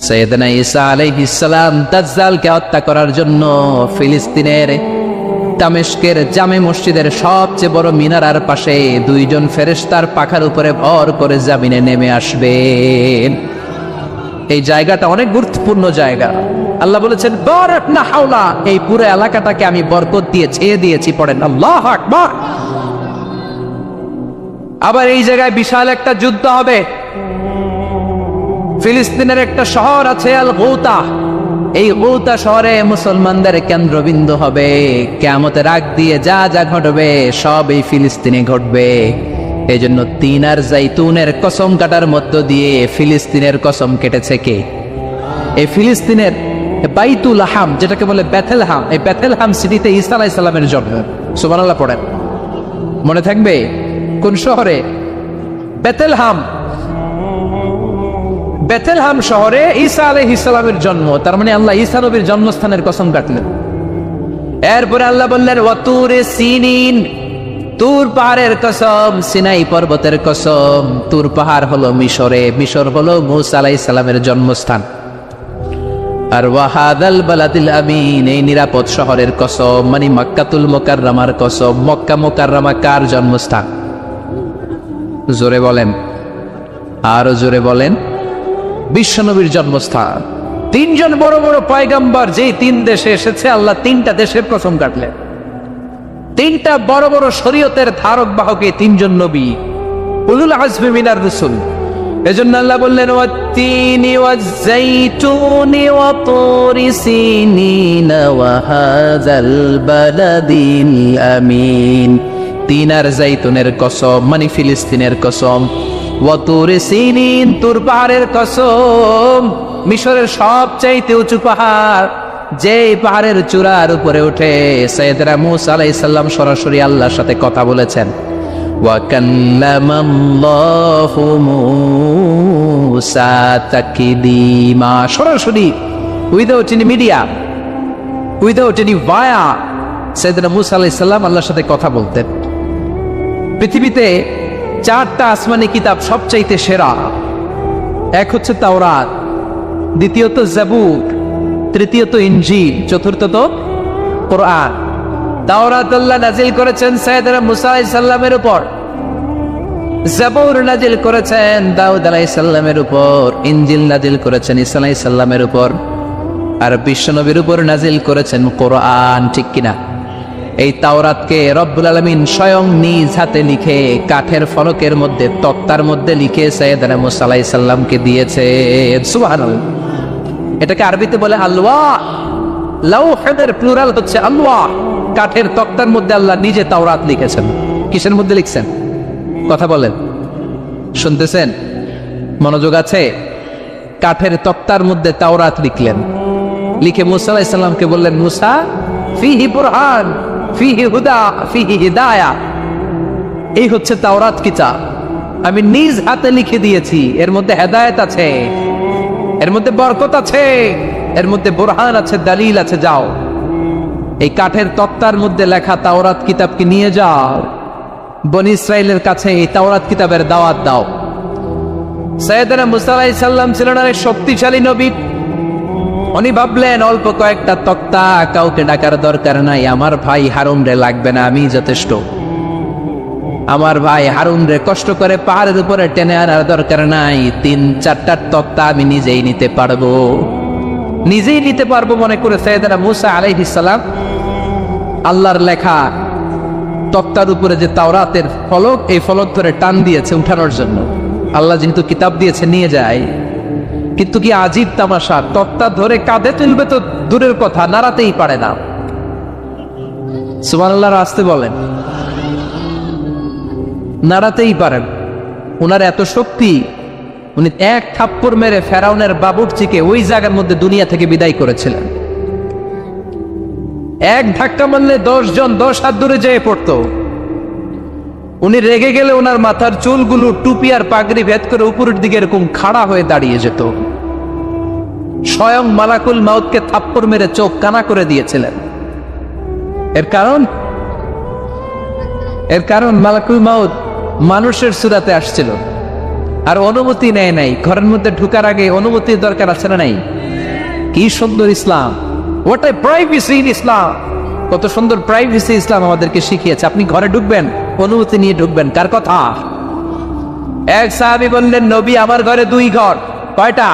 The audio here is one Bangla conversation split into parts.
সাইয়েদনা ঈসা আলাইহিস সালাম দাজ্জালকে হত্যা করার জন্য ফিলিস্তিনের দামেস্কের জামে মসজিদের সবচেয়ে বড় মিনারার পাশে দুইজন ফেরেশতার পাখার উপরে ভর করে জমিনে নেমে আসবেন। এই জায়গাটা অনেক গুরুত্বপূর্ণ জায়গা। আল্লাহ বলেছেন বারাকনা হাওলা, এই পুরো এলাকাটাকে আমি বরকত দিয়ে ছেয়ে দিয়েছি। পড়েন আল্লাহু আকবার। আবার এই জায়গায় বিশাল একটা যুদ্ধ হবে। ফিলিস্তিনের একটা শহর আছে আল গৌতা, এই গৌতা শহরে মুসলমানদের কেন্দ্রবিন্দু হবে। কিয়ামতের আগ দিয়ে যা যা ঘটবে সব এই ফিলিস্তিনে ঘটবে। এই জন্য তিন আর জাইতুনের কসম কাটার মধ্য দিয়ে ফিলিস্তিনের কসম কেটেছে কে? এই ফিলিস্তিনের বাইতুল লাহাম, যেটাকে বলে বেথেলহাম, এই বেথেলহাম সিটিতে ঈসা আলাইহিস সালামের জন্ম। সুবহানাল্লাহ পড়েন। মনে থাকবে কোন শহরে? বেথেলহাম। বেথেলহাম শহরে ঈসা আলাইহিস সালামের জন্ম। তার মানে আল্লাহ ঈসা নবীর জন্মস্থানের কসম কাটলেন। এরপরে আল্লাহ বললেন ওয়াতুরে সিনিন, তুর পাহাড়ের কসম, সিনাই পর্বতের কসম। তুর পাহাড় হলো মিশরে, মিশর হলো মূসা আলাইহিস সালামের জন্মস্থান। আর ওয়াহাদাল বালাদিল আমিন, এই নিরাপদ শহরের কসম, মানে মক্কাতুল মুকাররমার কসম। মক্কা মুকাররমা কার জন্মস্থান? জোরে বলেন, আরো জোরে বলেন। বিশ্বনবীর জন্মস্থান। তিনজন বড় বড় পয়গম্বর যেই তিন দেশে এসেছে, আল্লাহ তিনটা দেশের কসম কাটলেন। তিনটা বড় বড় শরীয়তের ধারক বাহকে তিনজন নবী, উলুল আজমি মিনার রাসূল। এজন্য আল্লাহ বললেন ওয়াত্তিনি ওয়াজ-যাইতুনি ওয়া তুরি সিনিন ওয়া হাযাল বালাদিল আমিন। তিন আর জাইতুনের কসম, মানে ফিলিস্তিনের কসম। ওয়া তুরি সিনিন, তুর পাহাড়ের কসম, মিশরের সবচাইতে উঁচু পাহাড়, যে পাহাড়ের চূড়ার উপরে উঠে সাইয়েদনা মূসা আলাইহিস সালাম সরাসরি আল্লাহর সাথে কথা বলেছেন। ওয়া কাল্লামাল্লাহু মূসা তাকলিমা, সরাসরি without any media, without any via, সাইয়েদনা মূসা আলাইহিস সালাম আল্লাহর সাথে কথা বলতেন। পৃথিবীতে চারটা আসমানি কিতাব সবচাইতে সেরা। এক হচ্ছে তাওরাত, দ্বিতীয়ত জাবুর, তৃতীয়ত ইনজিল, চতুর্থত কোরআন। তাওরাত আল্লাহ নাজিল করেছেন সাইয়েদনা মূসা আলাইহিস সালামের উপর, জাবুর নাজিল করেছেন দাউদ আলাইহিস সালামের উপর, ইনজিল নাজিল করেছেন ঈসা আলাইহিস সালামের উপর, আর বিশ্বনবীর উপর নাজিল করেছেন কোরআন। ঠিক কিনা? এই তাওরাতকে রব্বুল আলামিন স্বয়ং নিজ হাতে লিখে কাঠের ফলকের মধ্যে, তক্তার মধ্যে লিখে সাইয়েদনা মূসা আলাইহিস সালামকে দিয়েছেন। সুবহানাল্লাহ। এটাকে আরবিতে বলে আলওয়াহ। লাউহের প্লুরাল হচ্ছে আলওয়াহ। কাঠের তক্তার মধ্যে আল্লাহ নিজে তাওরাত লিখেছেন। কিসের মধ্যে লিখছেন? কথা বলেন, শুনতেছেন? মনোযোগ আছে? কাঠের তক্তার মধ্যে তাওরাত লিখলেন। লিখে মূসা আলাইহিস সালামকে বললেন, মূসা ফিহি বুরহান, ফিহি হুদা, ফিহি হিদায়া। এই হচ্ছে তাওরাত কিতাব, আমি নিজ হাতে লিখে দিয়েছি। এর মধ্যে হেদায়েত আছে, এর মধ্যে বরকত আছে, এর মধ্যে বুরহান আছে, দলিল আছে। যাও এই কাঠের তক্তার মধ্যে লেখা তাওরাত কিতাবকে নিয়ে যাও, বনি ইসরাইলের কাছে এই তাওরাত কিতাবের দাওয়াত দাও। সাইয়েদনা মূসা আলাইহিস সালাম ছিলেন অনেক শক্তিশালী নবী। উনি ভাবলেন অল্প কয়েকটা তক্তা, কাউকে ডাকার দরকার নাই, আমার ভাই হারুন রে লাগবে না, আমি যথেষ্ট। আমার ভাই হারুন রে কষ্ট করে পাহাড়ের উপরে টেনে আনার দরকার নাই, 3-4টা তক্তা আমি নিজেই নিতে পারবো, নিজেই নিতে পারবো মনে করে সাইয়েদনা মূসা আলাইহিস সালাম আল্লাহর লেখা তক্তার উপরে যে তাওরাতের ফলক, এই ফলক ধরে টান দিয়েছে উঠানোর জন্য। আল্লাহ যেহেতু কিতাব দিয়েছে নিয়ে যায়, কিন্তু কি আজীব তামাশা, তক্তা ধরে কাঁধে তুলবে তো দূরের কথা, নাড়াতেই পারে না। সুবহানাল্লাহ, আসতে বলেন। নাড়াতেই পারেন। উনার এত শক্তি, উনি এক থাপ্পড় মেরে ফেরাউনের বাবুর্চিকে ওই জায়গার মধ্যে দুনিয়া থেকে বিদায় করেছিলেন। এক ধাক্কা মারলে 10 জন 10 হাত দূরে যেয়ে পড়তো। উনি রেগে গেলে ওনার মাথার চুলগুলো টুপি আর পাগড়ি ভেদ করে উপরের দিকে এরকম খাড়া হয়ে দাঁড়িয়ে যেত। স্বয়ং মালাকুল মাউতকে থাপ্পড় মেরে চোখ কানা করে দিয়েছিলেন। এর কারণ মালাকুল মাউত মানুষের সূরাতে আসছিল। আর অনুমতি নেয় নাই। ঘরের মধ্যে ঢুকার আগে অনুমতির দরকার আছে না নাই? কি সুন্দর ইসলাম, হোয়াট এ প্রাইভেসি ইন ইসলাম। কত সুন্দর প্রাইভেসি ইসলাম আমাদেরকে শিখিয়েছে। আপনি ঘরে ঢুকবেন, অনুমতি নিয়ে ঢুকবেন। কার কথা? এক সাহাবী বললেন, নবী আমার ঘরে 2 ঘর। কয়টা?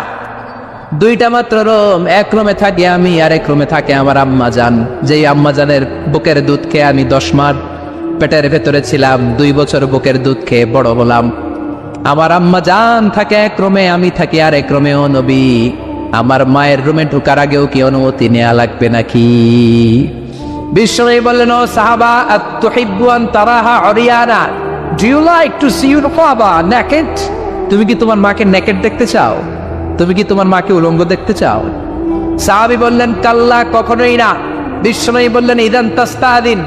2টা মাত্র রুম। এক রুমে থাকি আমি, আর এক রুমে থাকে আমার আম্মা জান। যেই আম্মা জানের বুকের দুধ খেয়ে আমি 10 মাস পেটের ভেতরে ছিলাম, 2 বছর বুকের দুধ খেয়ে বড় হলাম। আমার আম্মা জান থাকে এক রুমে, আমি থাকি আর এক রুমে। ও নবী, আমার মায়ের রুমে ঢোকার আগেও কি অনুমতি নেওয়া লাগবে নাকি? বিশ্বনবী বললেন, ও সাহাবা, আতুহিব্বু আন তারাহা উরিয়ানা, do you like to see your father naked? তুমি কি তোমার মাকে নেকেড দেখতে চাও? তুমি কি তোমার মাকে উলঙ্গ দেখতে চাও? সাহাবী বললেন, কাল্লা, কখনোই না। বিশ্বনবী বললেন, ইদান তাস্তাদিন,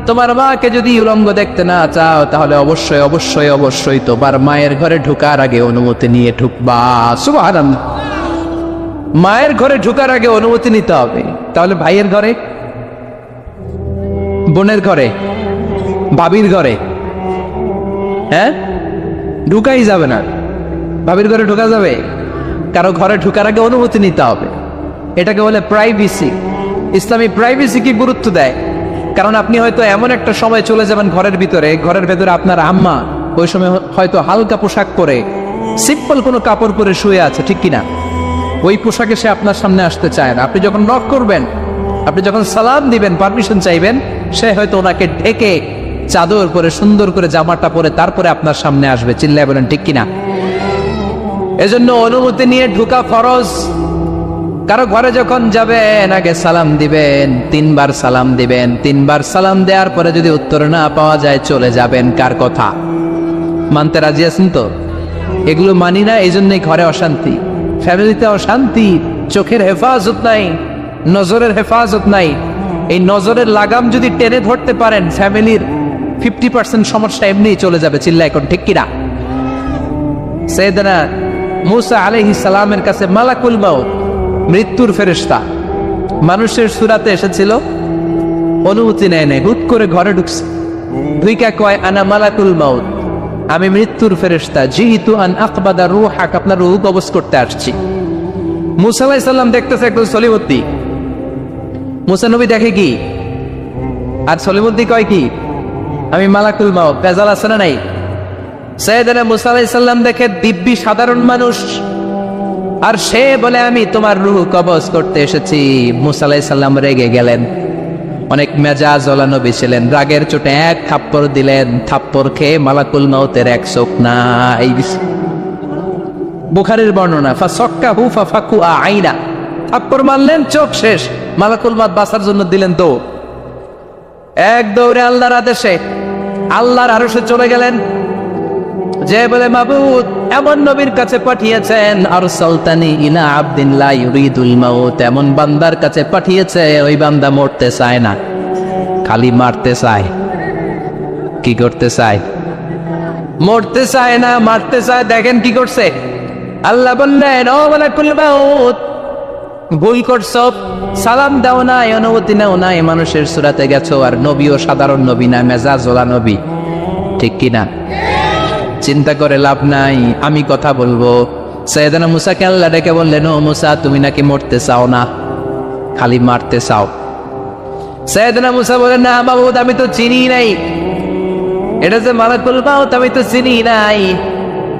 তোমার মাকে যদি উলঙ্গ দেখতে না চাও, তাহলে অবশ্যই অবশ্যই অবশ্যই তোমার মায়ের ঘরে ঢোকার আগে অনুমতি নিয়ে ঢুকবা। সুবহানাল্লাহ। মায়ের ঘরে ঢোকার আগে অনুমতি নিতে হবে। তাহলে ভাইয়ের ঘরে, বোনের ঘরে, ভাবির ঘরে, হ্যাঁ, ঢুকাই যাবে না। ভাবির ঘরে ঢোকা যাবে? কারো ঘরে ঢোকার আগে অনুমতি নিতে হবে। এটাকে বলে প্রাইভেসি। ইসলামী প্রাইভেসিকে গুরুত্ব দেয়। কারণ আপনি হয়তো এমন একটা সময় চলে যাবেন ঘরের ভিতরে, ঘরের ভেতরে আপনার আম্মা ওই সময় হয়তো হালকা পোশাক পরে, সিম্পল কোনো কাপড় পরে শুয়ে আছে, ঠিক কিনা? ওই পোশাকে সে আপনার সামনে আসতে চায় না। আপনি যখন নক করবেন, আপনি যখন সালাম দিবেন, পারমিশন চাইবেন, সে হয়তো ওনাকে ঢেকে চাদর পরে সুন্দর করে জামাটা পরে তারপরে আপনার সামনে আসবে। চিল্লায় বলেন ঠিক কিনা? এজন্য অনুমতি নিয়ে ঢোকা ফরজ। কারো ঘরে যখন যাবেন, আগে সালাম দিবেন, 3 বার সালাম দিবেন। 3 বার সালাম দেওয়ার পরে যদি উত্তর না পাওয়া যায়, চলে যাবেন। কার কথা? মানতে রাজি আছেন তো? এগুলো মানি না, এই জন্যই ঘরে অশান্তি, ফ্যামিলিতে অশান্তি। চোখের হেফাজত নাই, নজরের হেফাজত নাই। এই নজরের লাগাম যদি টেনে ধরতে পারেন, ফ্যামিলির 50% সমস্যা এমনিই চলে যাবে। চিল্লা এখন ঠিক কিনা? সাইয়েদনা মূসা আলাইহিস সালামের কাছে মালাকুল মাউত, মৃত্যুর ফেরেশতা, মানুষের সূরাতে এসেছিল। অনুমতি নেয় নাই, হুট করে ঘরে ঢুকছে। ঢুইকা কয়, আনা মালাকুল মাউত, আমি মৃত্যুর ফেরেশতা, জিহিতু আন আকবাদা রূহাক, আপনার রূহ কবজ করতে আসছি। মূসা আলাইহিস সালাম দেখতেছে একজন সলিমুদ্দি। মূসা নবী দেখে কি? আর সলিমুদ্দি কয় কি? আমি মালাকুল মাউত। বেজাল আছে না নাই? সাইয়েদনা মূসা আলাইহিস সালাম দেখে দিব্যি সাধারণ মানুষ, আর সে বলে আমি তোমার রূহ কবজ করতে এসেছি। মূসা আলাইহিস সালাম রেগে গেলেন। অনেক মেজাজ ওলা নবী ছিলেন। রাগের চোটে এক থাপ্পড় দিলেন। থাপ্পড় খেয়ে মালাকুল মাউতের এক চোখ নাই। বুখারীর বর্ণনা, ফাসাক্কাহু ফাফাকু আইনা, থাপ্পড় মারলেন, চোখ শেষ। মালাকুল মাউত বাঁচার জন্য দিলেন দৌড়। এক দৌড়ে আল্লাহর আদেশে আল্লাহর আরশে চলে গেলেন। যে বলে, মাবুদ এমন নবীর কাছে পাঠিয়েছেন, আরসালতানি ইলা আবদিন লা ইউরিদুল মাউত, এমন বান্দার কাছে পাঠিয়েছে ওই বান্দা মরতে চায় না, খালি মারতে চায়। কি করতে চায়? মরতে চায় না, মারতে চায়। দেখেন কি করছে আল্লাহ। বললেন, ও মালাকুল মাউত, ভুল করছো, সালাম দাও নাই, অনুমতি নাও নাই, মানুষের সূরাতে গেছো, আর নবীও সাধারণ নবী না, মেজাজওয়ালা নবী, ঠিক কিনা? চিন্তা করে লাভ নাই, আমি কথা বলবো। সাইয়েদনা মূসাকে আল্লাহ ডেকে বললেন, ও মূসা, তুমি নাকি মরতে চাও না, খালি মারতে চাও। সাইয়েদনা মূসা বলেন, না মাবুদ, আমি তো চিনি নাই, এটা যে মালাকুল মাউত আমি তো চিনি নাই,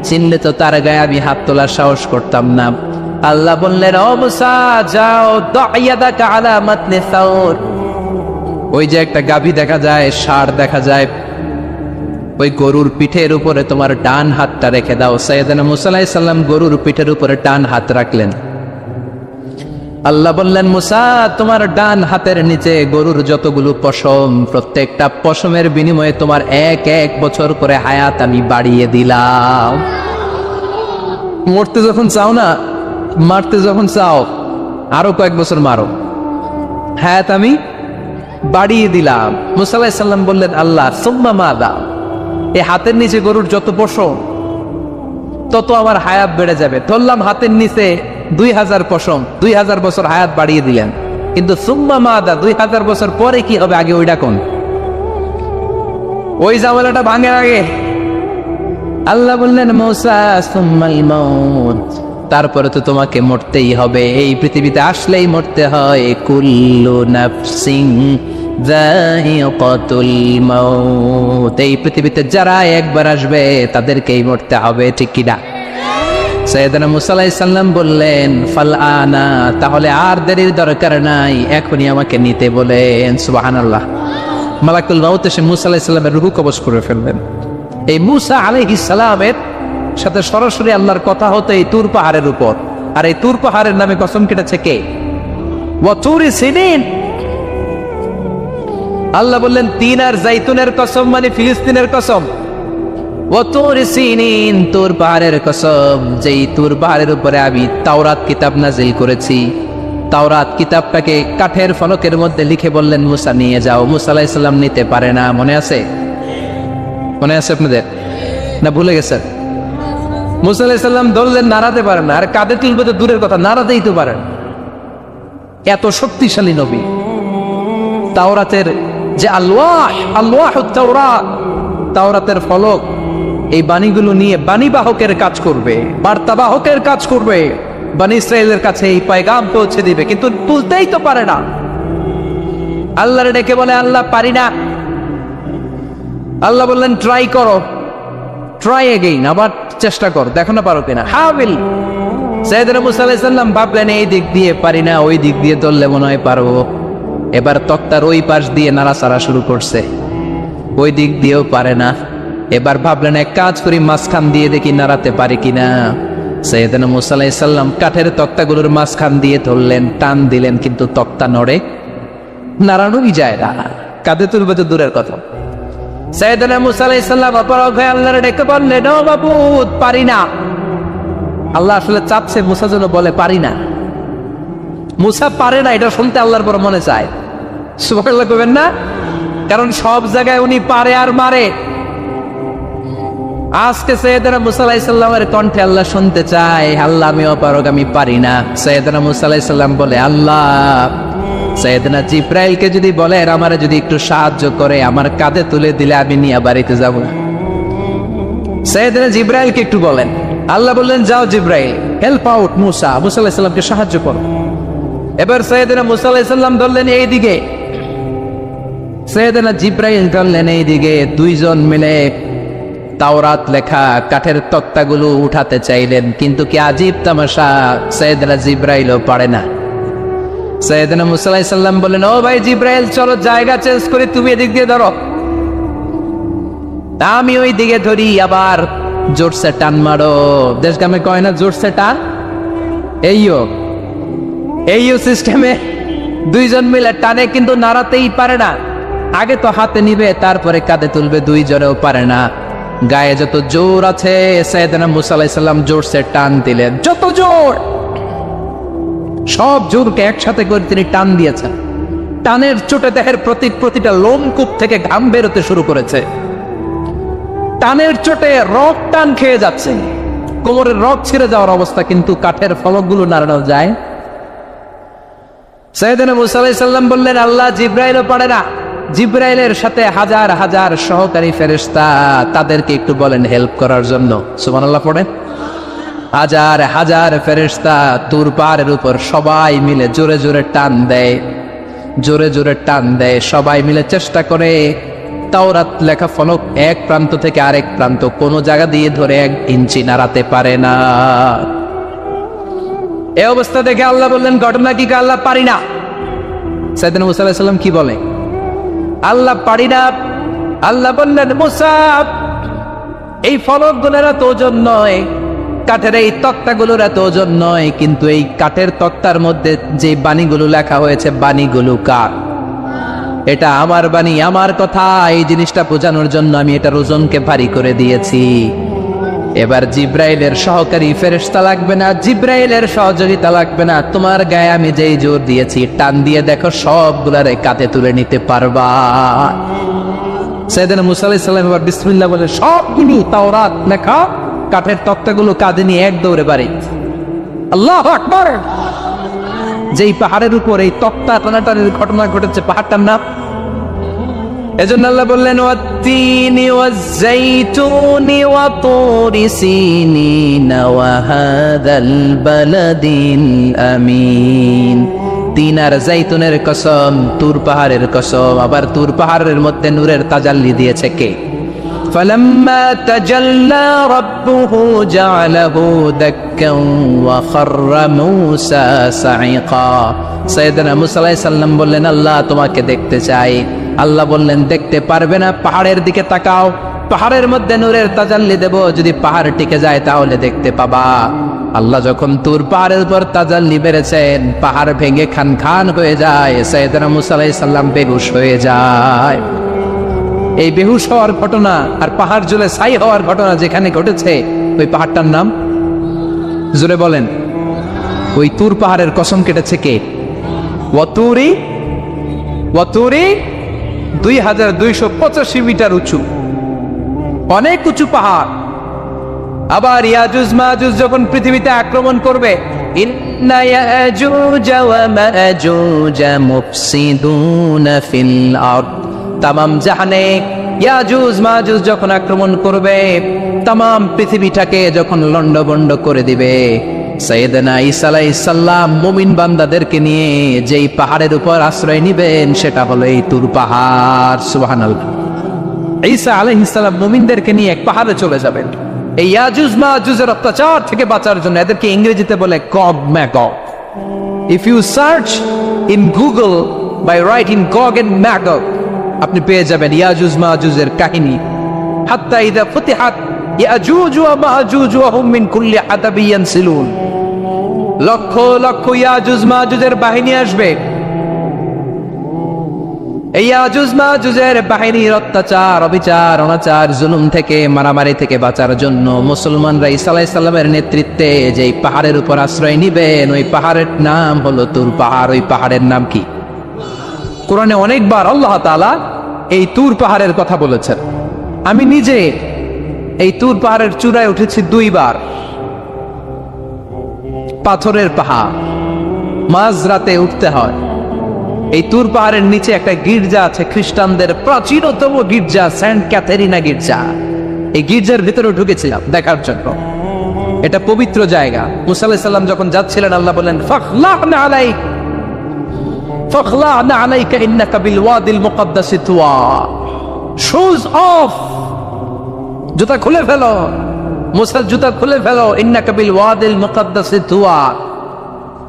চিনলে তো তার গায়ে আমি হাত তোলার সাহস করতাম না। আল্লাহ বললেন, ও মূসা, যাও, দা'য়াদাকা আলা মাতনি সাউর, ওই যে একটা গাভী দেখা যায়, ষাঁড় দেখা যায়, ওই গরুর পিঠের উপরে তোমার ডান হাতটা রেখে দাও। সাইয়েদনা মূসা আলাইহিস সালাম গরুর পিঠের উপরে ডান হাত রাখলেন। আল্লাহ বললেন, মূসা, তোমার ডান হাতের নিচে গরুর যতগুলো পশম, প্রত্যেকটা পশমের বিনিময়ে তোমার 1 বছর করে হায়াত আমি বাড়িয়ে দিলাম। মরতে যখন চাও না, মারতে যখন চাও, আরো কয়েক বছর মারো, হায়াত আমি বাড়িয়ে দিলাম। মূসা আলাইহিস সালাম বললেন, আল্লাহ সুম্মা মাযা, এই হাতের নিচে গরুর যত পশম, তত আমার হায়াত বেড়ে যাবে। ধরলাম হাতের নিচে 2000 পশম, 2000 বছর হায়াত বাড়িয়ে দিলেন, কিন্তু সুম্মা মাদা, 2000 বছর পরে কি হবে? আগে ওইটা কোন, ওই ঝামেলাটা ভাঙে আগে। আল্লাহ বললেন মূসা সুম্মাল মাউত, তারপরে তো তোমাকে মরতেই হবে, এই পৃথিবীতে আসলেই মরতে হয়। কুল্লু নাফসিন যায়িকাতুল মাউত, এই পৃথিবীতে যারা একবার আসবে তাদেরকেই মরতে হবে, ঠিক কি না? সাইয়েদনা মূসা আলাইহিস সালাম বললেন ফাল আনা, তাহলে আর দেরির দরকার নাই, এখনই আমাকে নিতে বলেন। সুবহানাল্লাহ। মালাকুল মাউত এসে মূসা আলাইহিস সালামের রূহ কবজ করে ফেললেন। এই মূসা আলাইহিস সালামের সাথে সরাসরি আল্লাহর কথা হতো এই তুর পাহাড়ের উপর, আর এই তুর পাহাড়ের নামে কসম কেটেছে কে? ওয়া তুরি সিনিন। আল্লাহ বললেন তিন আর জাইতুনের কসম, মানে ফিলিস্তিনের কসম। ওয়া তুরি সিনিন, তুর পাহাড়ের কসম, যেই তুর পাহাড়ের উপরে আমি তাওরাত কিতাব নাজিল করেছি। তাওরাত কিতাবটাকে কাঠের ফলকের মধ্যে লিখে বললেন মূসা নিয়ে যাও। মূসা আলাইহিস সালাম নিতে পারে না, মনে আছে? মনে আছে আপনাদের না ভুলে গেছেন? মূসা আলাইহিস সালাম ধরলেন, নাড়াতে পারেন না, আর কাঁধে তুলবে তো দূরের কথা, নাড়াতেই তো পারেন। এত শক্তিশালী নবী। তাওরাতের যে আলওয়াহুত তাওরাত, তাওরাতের ফলক, এই বাণীগুলো নিয়ে বাণীবাহকের কাজ করবে, বার্তাবাহকের কাজ করবে, বনী ইসরায়েলের কাছে এই পয়গাম পৌঁছে দিবে, কিন্তু তুলতেই তো পারে না। আল্লাহর ডেকে বলে আল্লাহ পারি না। আল্লাহ বললেন ট্রাই করো, ট্রাই এগেইন, আবার চেষ্টা কর, দেখো না পারো কিনা। হাবিল সাইয়েদনা মূসা আলাইহিস সালাম ভাবলেন এই দিক দিয়ে পারি না, ওই দিক দিয়ে ধরলে মনে হয় পারবো। এবার তক্তার ওই পাশ দিয়ে নাড়াচাড়া শুরু করছে, ওই দিক দিয়েও পারে না। এবার ভাবলেন এক কাজ করি, মাঝখান দিয়ে দেখি নাড়াতে পারি কিনা। সাইয়েদনা মূসা আলাইহিস সালাম কাঠের তক্তাগুলোর মাঝখান দিয়ে ধরলেন, টান দিলেন, কিন্তু তক্তা নড়ে, নাড়ানোই যায় না, কাঁধে তুলবে তো দূরের কথা। সাইয়েদনা মূসা আলাইহিস সালাম অপারগ হয়ে আল্লাহর ডেকে বললেন ও মাবুদ পারি না। আল্লাহ আসলে চাচ্ছে মূসা যেন বলে পারি না। মূসা পারে না এটা শুনতে আল্লাহর বড় মনে চায়। সুবহানাল্লাহ কইবেন না? কারণ সব জায়গায় উনি পারে আর মারে। আজকে সাইয়েদনা মূসা আলাইহিস সালামের কণ্ঠে আল্লাহ শুনতে চায় আল্লাহ আমি অপারগ, আমি পারি না। সাইয়েদনা মূসা আলাইহিস সালাম বলে আল্লাহ সাইয়েদনা জিব্রাইলকে যদি বলে আমারে যদি একটু সাহায্য করে, আমার কাঁধে তুলে দিলে আমি নিয়ে বাড়িতে যাব। সাইয়েদনা জিব্রাইলকে একটু বলেন। আল্লাহ বললেন যাও জিব্রাইল, হেল্প আউট মূসা, মূসা আলাইহিস সালামকে সাহায্য করো। এবার সাইয়েদনা মূসা আলাইহিস সালাম ধরলেন এই দিকে, সাইয়েদনা জিব্রাইল ধরলেন এই দিকে। দুইজন মিলে তাওরাত লেখা কাঠের তক্তাগুলো উঠাতে চাইলেন, কিন্তু কি আজীব তামাশা, সাইয়েদনা জিব্রাইলও পারে না। সাইয়েদনা মূসা আলাইহিস সালাম বললেন ও ভাই জিব্রাইল চলো জায়গা চেঞ্জ করে তুমি এদিক দিয়ে ধরো, আমি ওই দিকে ধরি, আবার জোরসে টান মারো। দেশ গ্রামে কয় না জোরসে টান, এইও সিস্টেমে দুইজন মিলে টানে, কিন্তু নাড়াতেই পারে না। আগে তো হাতে নিবে তারপরে কাঁধে তুলবে, দুইজনেও পারে না। গায়ে যত জোর আছে সাইয়েদনা মূসা আলাইহিস সালাম জোরসে টান দিলেন, যত জোর, সব জোরকে একসাথে করে তিনি টান দিয়েছেন। টানের চোটে দেহের প্রতিটা লোমকূপ থেকে ঘাম বেরোতে শুরু করেছে। টানের চোটে রক টান খেয়ে যাচ্ছে, কোমরের রক ছিঁড়ে যাওয়ার অবস্থা, কিন্তু কাঠের ফলকগুলো নাড়ানো যায়। সাইয়েদনা মূসা আলাইহিস সালাম বললেন আল্লাহ জিব্রাইলও পারে না। জিব্রাইলের সাথে হাজার হাজার সহকারী ফেরেশতা, তাদেরকে একটু বলেন হেল্প করার জন্য। সুবহানাল্লাহ পড়েন। হাজার হাজার ফেরেশতা তুর পাহাড়ের উপর সবাই মিলে জোরে জোরে টান দেয়, জোরে জোরে টান দেয়। সবাই মিলে চেষ্টা করে তাওরাত লেখা ফলক এক প্রান্ত থেকে আরেক প্রান্ত কোনো জায়গা দিয়ে ধরে 1 ইঞ্চি নাড়াতে পারে না। এই অবস্থা দেখে আল্লাহ বললেন ঘটনা কি? আল্লাহ পারি না। সাইয়েদনা মূসা আলাইহিস সালাম কি বলে? আল্লাহ পারি না। আল্লাহ বললেন মূসা এই ফলকগুলোর এত ওজন নয়, কাঠের এই তক্তাগুলোর এত ওজন নয়, কিন্তু এই কাঠের তক্তার মধ্যে যে বাণীগুলো লেখা হয়েছে বাণীগুলো কার? এটা আমার বাণী, আমার কথা। এই জিনিসটা বোঝানোর জন্য আমি এটার ওজনকে ভারী করে দিয়েছি। এবার জিব্রাইলের সহকারী ফেরেশতা লাগবে না, জিব্রাইলের সহযোগিতা লাগবে না, তোমার গায়ে আমি যেই জোর দিয়েছি টান দিয়ে দেখো সবগুলারে কাঁধে তুলে নিতে পারবা। সাইয়েদনা মূসা আলাইহিস সালাম এবার বিসমিল্লাহ বলে সবগুলো তাওরাত লেখা কাঠের তক্তাগুলো কাঁধে নিয়ে এক দৌড়ে বাড়ি। আল্লাহু আকবার। যেই পাহাড়ের উপর এই তক্তা টানাটানির ঘটনা ঘটেছে, পাহাড়টার নাম এজন্য আল্লাহ বললেন ওয়াত-তিনি ওয়াজ-যাইতুনি ওয়া তুরি সিনিন ওয়া হাযাল বালাদিল আমিন। তিন আর যাইতুনের কসম, তুর পাহাড়ের কসম। আবার তুর পাহাড়ের মধ্যে নূরের তাজাল্লি দিয়েছে কে? ফালাম্মা তাজাল্লা রাব্বুহু জাআলাহু দাক্কান ওয়া খাররা মূসা সাঈকা। সাইয়েদনা মূসা আলাইহিস সালাম বললেন, আল্লাহ তোমাকে দেখতে চাই। আল্লাহ বললেন, দেখতে পারবে না, পাহাড়ের দিকে তাকাও, পাহাড়ের মধ্যে নূরের তাজাল্লি দেব, যদি পাহাড় টিকে যায় তাহলে দেখতে পাবা। আল্লাহ যখন তুর পাহাড়ের উপর তাজাল্লি বেড়েছেন, পাহাড় ভেঙে খান খান হয়ে যায়, সাইয়েদনা মূসা আলাইহিস সালাম বেহুশ হয়ে যায়। এই বেহুশ হওয়ার ঘটনা আর পাহাড় জ্বলে ছাই হওয়ার ঘটনা যেখানে ঘটেছে, ওই পাহাড়টার নাম জোরে বলেন। ওই তুর পাহাড়ের কসম কেটেছে কে? ওয়াতুরি, ওয়াতুরি 2285 মিটার উঁচু, অনেক উঁচু পাহাড়। আবার ইয়াজুজ মাজুজ যখন পৃথিবীতে আক্রমণ করবে, ইন্না ইয়াজুজ ওয়া মাজুজ মুফসিদুনা ফিল আরদ, তামাম জাহানে ইয়াজুজ মাজুজ যখন আক্রমণ করবে, তামাম পৃথিবীটাকে যখন লন্ডভন্ড করে দিবে, সাইয়েদনা ঈসা আলাইহিস সালাম মুমিন বান্দাদেরকে নিয়ে যেই পাহাড়ের উপর আশ্রয় নিবেন, সেটা হলো এই তুর পাহাড়। সুবহানাল্লাহ। ঈসা আলাইহিস সালাম মুমিনদেরকে নিয়ে এক পাহাড়ে চলে যাবেন এই ইয়াজুজ মাজুজের অত্যাচার থেকে বাঁচার জন্য। এদেরকে ইংরেজিতে বলে Gog Magog. If you search in Google by writing Gog and Magog, আপনি পেয়ে যাবেন ইয়াজুজ মাজুজের কাহিনী। হাত্তা ইযা ফুতিহাত ইয়াজুজ ওয়া মাজুজ ওয়া হুম মিন কুল্লি হাদাবিন ইয়ানসিলুন, লক্ষ লক্ষ ইয়াজুজ মাজুজের বাহিনী আসবে। এই ইয়াজুজ মাজুজের বাহিনীর অত্যাচার, অবিচার, অনাচার, জুলুম থেকে, মারামারি থেকে বাঁচার জন্য মুসলমানরা ঈসা আলাইহিস সালামের নেতৃত্বে যেই পাহাড়ের উপর আশ্রয় নিবেন, ওই পাহাড়ের নাম হলো তুর পাহাড়। ওই পাহাড়ের নাম কি? কোরআনে অনেকবার আল্লাহ তাআলা এই তুর পাহাড়ের কথা বলেছেন। আমি নিজে এই তুর পাহাড়ের চূড়ায় উঠেছি 2 বার। পাথরের পাহাড়, মাঝরাতে উঠতে হয়। এই তুর পাহাড়ের নিচে একটা গির্জা আছে, খ্রিস্টানদের প্রাচীনতম গির্জা, সেন্ট ক্যাথেরিনা গির্জা। এই গির্জার ভিতরে ঢুকেছিলাম দেখার জন্য। এটা পবিত্র জায়গা। মুসা আলাইহিস সালাম যখন যাচ্ছিলেন, আল্লাহ বলেন, ফাখলা'না আলাইক ফাখলা'না আলাইকা ইন্নাকা বিল ওয়াদিল মুকাদ্দাসি তুয়া। শুজ অফ, জুতা খুলে ফেলো। মুসা জুতা খুলে ফেলো। ইন্নাকা বিল ওয়াদিল মুকাদ্দাসি তুয়া,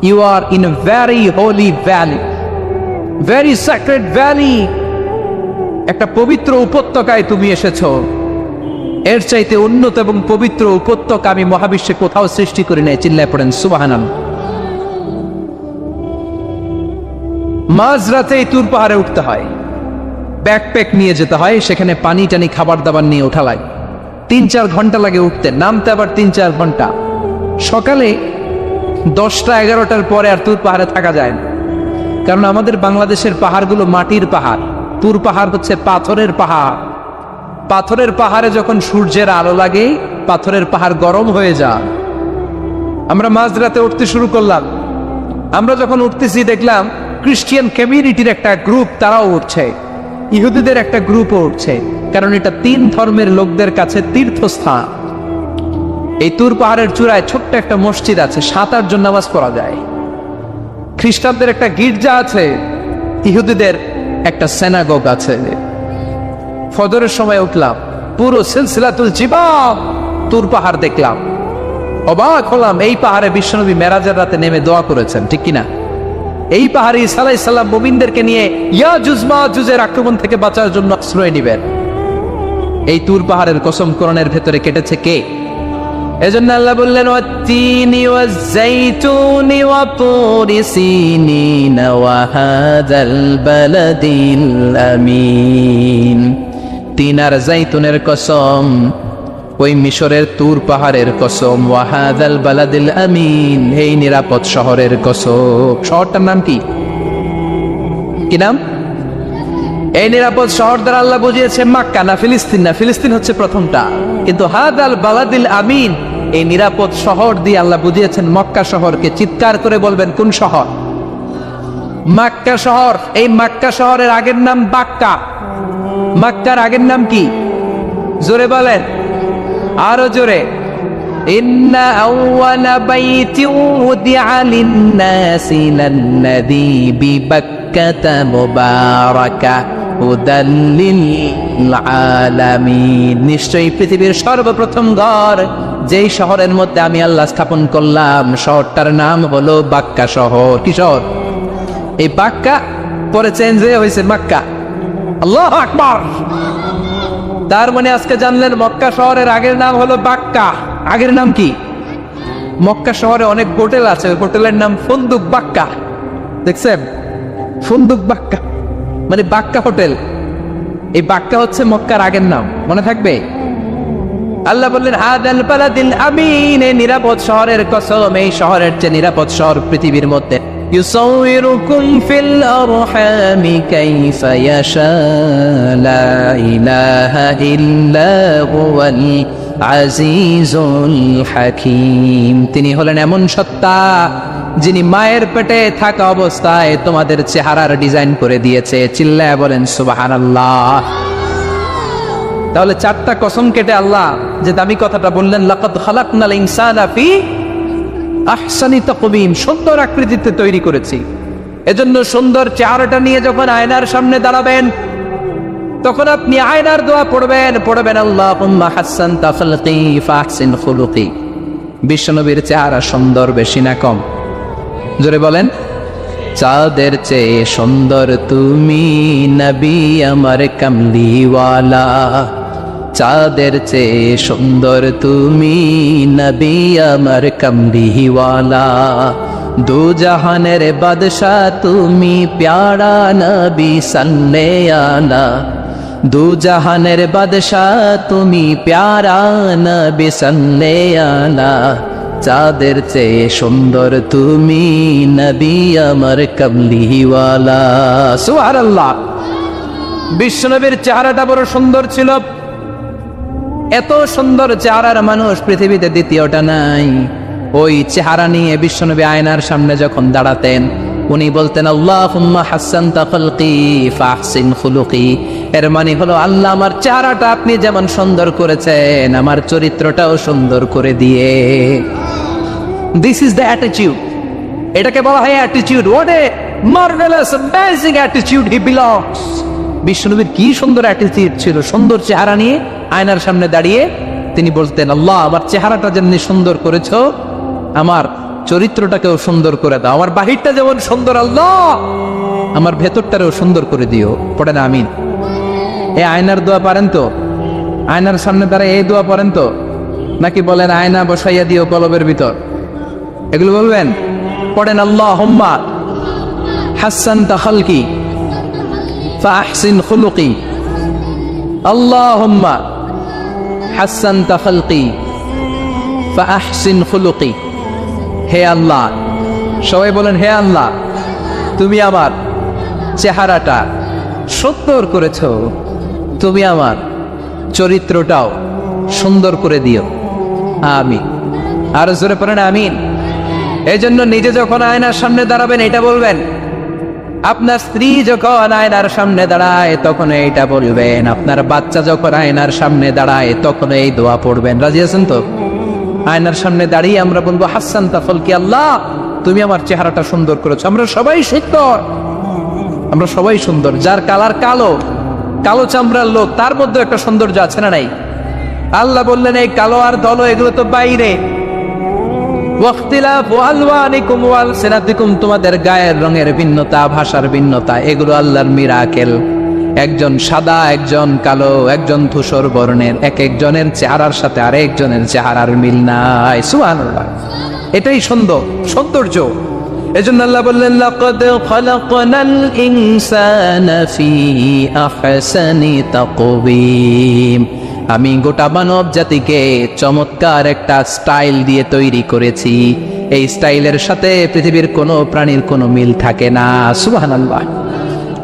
you are in a very holy valley, very sacred valley. একটা পবিত্র উপত্যকায় তুমি এসেছো। এর চাইতে উন্নত এবং পবিত্র উপত্যকা আমি মহাবিশ্বে কোথাও সৃষ্টি করি নাই। চিল্লায় পড়েন সুবহানাল্লাহ। মাঝরাতে এই তুর পাহাড়ে উঠতে হয়, ব্যাকপ্যাক নিয়ে যেতে হয়, সেখানে পানি টানি খাবার দাবার নিয়ে ওঠা লাগে। 3-4 ঘন্টা লাগে উঠতে, নামতে আবার 3-4 ঘন্টা। সকালে 10টা-11টার পরে আর তুর পাহাড়ে থাকা যায় না, কারণ আমাদের বাংলাদেশের পাহাড়গুলো মাটির পাহাড়, তুর পাহাড় হচ্ছে পাথরের পাহাড়। পাথরের পাহাড়ে যখন সূর্যের আলো লাগে, পাথরের পাহাড় গরম হয়ে যায়। আমরা মাঝরাতে উঠতে শুরু করলাম। আমরা যখন উঠতেছি দেখলাম খ্রিস্টিয়ান কমিউনিটির একটা গ্রুপ, তারাও উঠছে, ইহুদিদের একটা গ্রুপও উঠছে, কারণ এটা 3 ধর্মের লোকদের কাছে তীর্থস্থান। এই তুর পাহাড়ের চূড়ায় ছোট্ট একটা মসজিদ আছে, 7-8 জন নামাজ পড়া যায়। খ্রিস্টানদের একটা গির্জা আছে, ইহুদিদের একটা সিনাগগ আছে। ফজরের সময় উঠলাম, পুরো সিলসিলাতুল জিবাল তুর পাহাড় দেখলাম। অবাক হলাম, এই পাহাড়ে বিশ্বনবী মেরাজের রাতে নেমে দোয়া করেছেন, ঠিক কিনা? এই পাহাড়ে ঈসা আলাইহিস সালাম মুমিনদেরকে নিয়ে ইয়াজুজ মাজুজের আক্রমণ থেকে বাঁচার জন্য আশ্রয় নিবেন। এই তুর পাহাড়ের কসম কোরআনের ভেতরে কেটেছে কে? এজন্য আল্লাহ বললেন, ওয়াত-তিনি ওয়াজ-যাইতুনি ওয়া তুরি সিনিন ওয়া হাযাল বালাদিল আমিন। তিন আর যাইতুনের কসম, ওই মিশরের তুর পাহাড়ের কসম, ওয়া হাযাল বালাদিল আমিন, এই নিরাপদ শহরের কসম। শহরটার নাম কি? কি নাম? এই নিরাপদ শহর দ্বারা আল্লাহ বুঝিয়েছে মক্কা, না ফিলিস্তিন না। ফিলিস্তিন হচ্ছে প্রথমটা, কিন্তু হাযাল বালাদিল আমিন, এই নিরাপদ শহর দিয়ে আল্লাহ বুঝিয়েছেন মক্কা শহরকে। চিৎকার করে বলবেন, কোন শহর? মক্কা শহর। এই মক্কা শহরের আগের নাম বাক্কা। মক্কার আগের নাম কি? জোরে বলেন, আরো জোরে। ইন্না আউওয়ালা বাইতিন উদিআ লিন-নাসি লাল্লাযী বিবাক্কাতা মুবারাকা হুদাল লিল আলামিন। নিশ্চয়ই পৃথিবীর সর্বপ্রথম ঘর যেই শহরের মধ্যে আমি আল্লাহ স্থাপন করলাম, শহরটার নাম হলো বাক্কা শহর। কি শহর? এই বাক্কা পরে চেঞ্জ হয়ে হয়েছে মক্কা। আল্লাহু আকবার। তার মানে আজকে জানলেন মক্কা শহরের আগের নাম হলো বাক্কা। আগের নাম কি? মক্কা শহরে অনেক হোটেল আছে, ওই হোটেলের নাম ফুন্দুক বাক্কা। দেখছেন? ফুন্দুক বাক্কা মানে বাক্কা হোটেল। এই বাক্কা হচ্ছে মক্কার আগের নাম, মনে থাকবে? আল্লাহ বললেন হাদাল বালাদিল আমিন, এই নিরাপদ শহরের কসম, এই শহরের চেয়ে নিরাপদ শহর পৃথিবীর মধ্যে। ইউসাউইরুকুম ফিল আরহামি কাইফা ইয়াশা লা ইলাহা ইল্লা হুয়াল আজিজুল হাকীম। তিনি হলেন এমন সত্তা যিনি মায়ের পেটে থাকা অবস্থায় তোমাদের চেহারার ডিজাইন করে দিয়েছে। চিল্লায়া বলেন সুবহানাল্লাহ। তাহলে চারটা কসম কেটে আল্লাহ যে দামি কথাটা বললেন, লাকাদ খালাকনাল ইনসানা ফি আহসানি তাকওয়িম, সুন্দর আকৃতিতে তৈরি করেছি। এজন্য সুন্দর চেহারাটা নিয়ে যখন আয়নার সামনে দাঁড়াবেন, তখন আপনি আয়নার দোয়া পড়বেন আল্লাহুম্মা হাসসানতা খালকি ফাহসিন খুলুকি। বিশ্বনবীর চেহারা সুন্দর বেশি না কম? জোরে বলেন। চাঁদের চেয়ে সুন্দর তুমি নবী আমার কামলিওয়ালা, চাঁদের চেয়ে সুন্দর তুমি নবী আমার কামলিওয়ালা। দু জাহানের বাদশা তুমি প্যারা নবী সাল্লে আলা, দু জাহানের বাদশা তুমি প্যারা নবী সাল্লে আলা। চাঁদের চেয়ে সুন্দর তুমি নবী আমার কামলিওয়ালা। সুবহানাল্লাহ। বিশ্বনবীর চেহারাটা বড় সুন্দর ছিল। এত সুন্দর চেহারার মানুষ পৃথিবীতে দ্বিতীয়টা নাই। ওই চেহারা নিয়ে বিশ্বনবী আয়নার সামনে যখন দাঁড়াতেন, উনি বলতেন আল্লাহুম্মা হাসসানতা খালকি ফাহসিন খুলুকি। এর মানে হলো, আল্লাহ আমার চেহারাটা আপনি যেমন সুন্দর করেছেন, আমার চরিত্রটাও সুন্দর করে দিয়ে। This is the attitude. এটাকে বলা হয় attitude. What a marvellous amazing attitude he belongs. বিশ্বনবীর কি সুন্দর অ্যাটিটিউড ছিল। সুন্দর চেহারা নিয়ে আয়নার সামনে দাঁড়িয়ে তিনি বলতেন, আল্লাহ আমার চেহারাটা যেমনি সুন্দর করেছো, আমার চরিত্রটাকেও সুন্দর করে দাও। আমার বাহিরটা যেমন সুন্দর, আল্লাহ আমার ভেতরটারেও সুন্দর করে দিও। পড়েন আমিন। এই আয়নার দোয়া পারেন তো? আয়নার সামনে দাঁড়ায় এই দোয়া পড়েন তো? নাকি বলেন আয়না বসাইয়া দিও কলবের ভিতর? এগুলো বলবেন? পড়েন আল্লাহুম্মা হাসসানতা খালকি ফাহসিন খুলুকি, আল্লাহুম্মা হাসসানতা খালকি ফাহসিন খুলুকি। হে আল্লাহ, সবাই বলেন হে আল্লাহ তুমি আমার চেহারাটা সুন্দর করেছো, তুমি আমার চরিত্রটাও সুন্দর করে দিও। আমিন। আর জোরে পড়েন আমিন। এই জন্য নিজে যখন আয়নার সামনে দাঁড়াবেন এটা বলবেন, আপনার স্ত্রী যখন আয়নার সামনে দাঁড়ায় তখন এইটা বলবেন, আপনার বাচ্চা যখন আয়নার সামনে দাঁড়ায় তখন এই দোয়া পড়বেন। রাজি আছেন তো? আয়নার সামনে দাঁড়িয়ে আমরা বলবো হাসসানতা খালকি, আল্লাহ তুমি আমার চেহারাটা সুন্দর করেছো। আমরা সবাই সুন্দর, আমরা সবাই সুন্দর। যার কালার কালো, কালো চামড়ার লোক, তার মধ্যে একটা সৌন্দর্য আছে না নাই? আল্লাহ বললেন এই কালো আর ধলো এগুলো তো বাইরে। ওয়াখতিলাফু আলওয়ানিকুম ওয়ালসিনাতিকুম, তোমাদের গায়ের রঙের ভিন্নতা, ভাষার ভিন্নতা, এগুলো আল্লাহর মিরাকেল। একজন সাদা, একজন কালো, একজন ধূসর বর্ণের, এক একজনের চেহারার সাথে আরেকজনের চেহারার মিল নাই। সুবহানাল্লাহ। এটাই সৌন্দর্য। এজন্য আল্লাহ বললেন লাকাদ খালাকনাল ইনসানা ফি আহসানি তাকওয়িম, আমি গোটা মানব জাতিকে চমৎকার একটা স্টাইল দিয়ে তৈরি করেছি। এই স্টাইলের সাথে পৃথিবীর কোনো প্রাণীর কোনো মিল থাকে না। সুবহানাল্লাহ।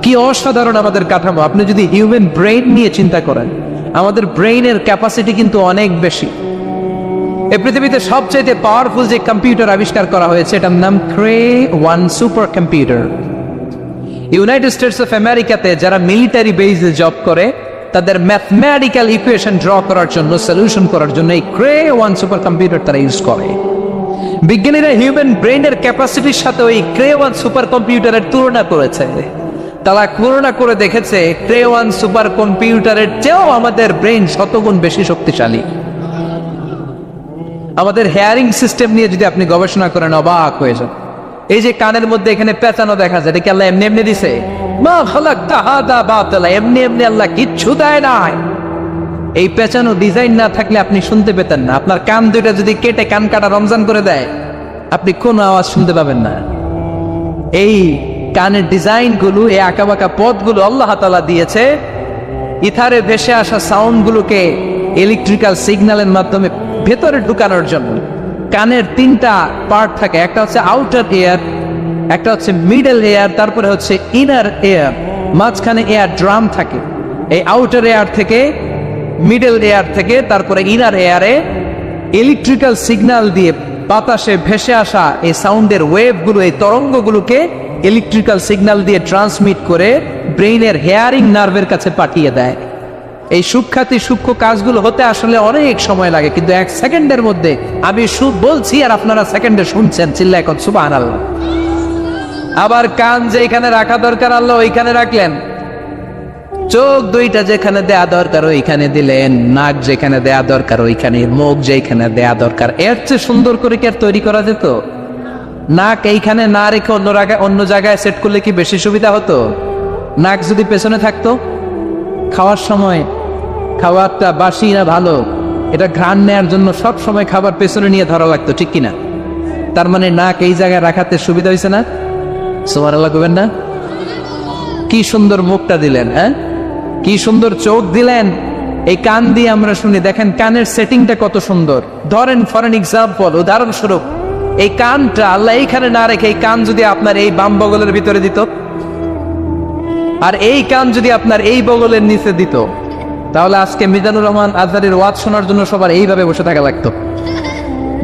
কি অসাধারণ আমাদের কাঠামো। আপনি যদি হিউম্যান ব্রেইন নিয়ে চিন্তা করেন, আমাদের ব্রেইনের ক্যাপাসিটি কিন্তু অনেক বেশি। এই পৃথিবীতে সবচেয়ে পাওয়ারফুল যে কম্পিউটার আবিষ্কার করা হয়েছে এটার নাম Cray-1 super computer. United states of আমেরিকাতে যারা মিলিটারি বেসে জব করে তাদের ম্যাথমেটিক্যাল ইকুয়েশন ড্র করার জন্য, সলিউশন করার জন্য এই ক্রে 1 সুপার কম্পিউটার তারা ইউজ করে। বিজ্ঞানীরা হিউম্যান ব্রেইনের ক্যাপাসিটির সাথে ওই ক্রে 1 সুপার কম্পিউটারের তুলনা করেছে। তারা তুলনা করে দেখেছে ক্রে 1 সুপার কম্পিউটারের চেয়েও আমাদের ব্রেইন শতগুণ বেশি শক্তিশালী। আমাদের হেয়ারিং সিস্টেম নিয়ে যদি আপনি গবেষণা করেন অবাক হয়ে যান। এই যে কানের মধ্যে এখানে পেঁচানো দেখা যায়, এটা কি আল্লাহ এমনি এমনি দিছে? মা খালাকতা হাদা বাতিলা, এমনি এমনি আল্লাহ কিচ্ছু দেয় নাই। এই পেঁচানো ডিজাইন না থাকলে আপনি শুনতে পেতেন না। আপনার কান দুইটা যদি কেটে কান কাটা রমজান করে দেয়, আপনি কোন আওয়াজ শুনতে পাবেন না। এই কানের ডিজাইন গুলো, এই আঁকাবাঁকা পথগুলো আল্লাহ তাআলা দিয়েছে ইথারে ভেসে আসা সাউন্ড গুলোকে ইলেকট্রিক্যাল সিগন্যালের মাধ্যমে ভেতরে ঢুকানোর জন্য। কানের 3টা পার্ট থাকে, একটা হচ্ছে আউটার এয়ার, একটা হচ্ছে মিডল এয়ার, তারপরে হচ্ছে ইনার এয়ার, মাঝখানে এয়ার ড্রাম থাকে। এই আউটার এয়ার থেকে, মিডল এয়ার থেকে, তারপরে ইনার এয়ারে ইলেকট্রিক্যাল সিগন্যাল দিয়ে বাতাসে ভেসে আসা এই সাউন্ডের ওয়েভগুলো, এই তরঙ্গগুলোকে ইলেকট্রিক্যাল সিগন্যাল দিয়ে ট্রান্সমিট করে ব্রেইনের হেয়ারিং নার্ভের কাছে পাঠিয়ে দেয়। এই সূক্ষ্ম কাজগুলো হতে আসলে অনেক সময় লাগে, কিন্তু 1 সেকেন্ডের মধ্যে আমি বলছি আর আপনারা সেকেন্ডে শুনছেন। চিল্লা এখন সুবহানাল্লাহ। আবার কান যেখানে রাখা দরকার আল্লাহ ওইখানে রাখলেন, চোখ দুইটা যেখানে দেয়া দরকার ওইখানে দিলেন, নাক যেখানে দেয়া দরকার ওইখানে, মুখ যেখানে দেয়া দরকার। এর চেয়ে সুন্দর করে কি আর তৈরি করা যেত? নাক এইখানে না রেখে অন্য জায়গায় সেট করলে কি বেশি সুবিধা হতো? নাক যদি পেছনে থাকতো, খাওয়ার সময় খাবারটা বাসি না ভালো এটা ঘ্রাণ নেয়ার জন্য সব সময় খাবার পেছনে নিয়ে ধরা লাগতো, ঠিক কিনা? তার মানে নাক এই জায়গায় রাখাতে সুবিধা হয়েছে না? সুবহানাল্লাহ কইবেন না? কি সুন্দর মুখটা দিলেন, হ্যাঁ, কি সুন্দর চোখ দিলেন। এই কান দিয়ে আমরা শুনি, দেখেন কানের সেটিংটা কত সুন্দর। ধরেন ফর এন এক্সাম্পল, উদাহরণস্বরূপ এই কানটা আল্লাহ এইখানে না রেখে এই কান যদি আপনার এই বাম বগলের ভিতরে দিত, আর এই কান যদি আপনার এই বগলের নিচে দিত, তাহলে আজকে মিজানুর রহমান আজহারের ওয়াজ শোনার জন্য সবার এইভাবে বসে থাকা লাগতো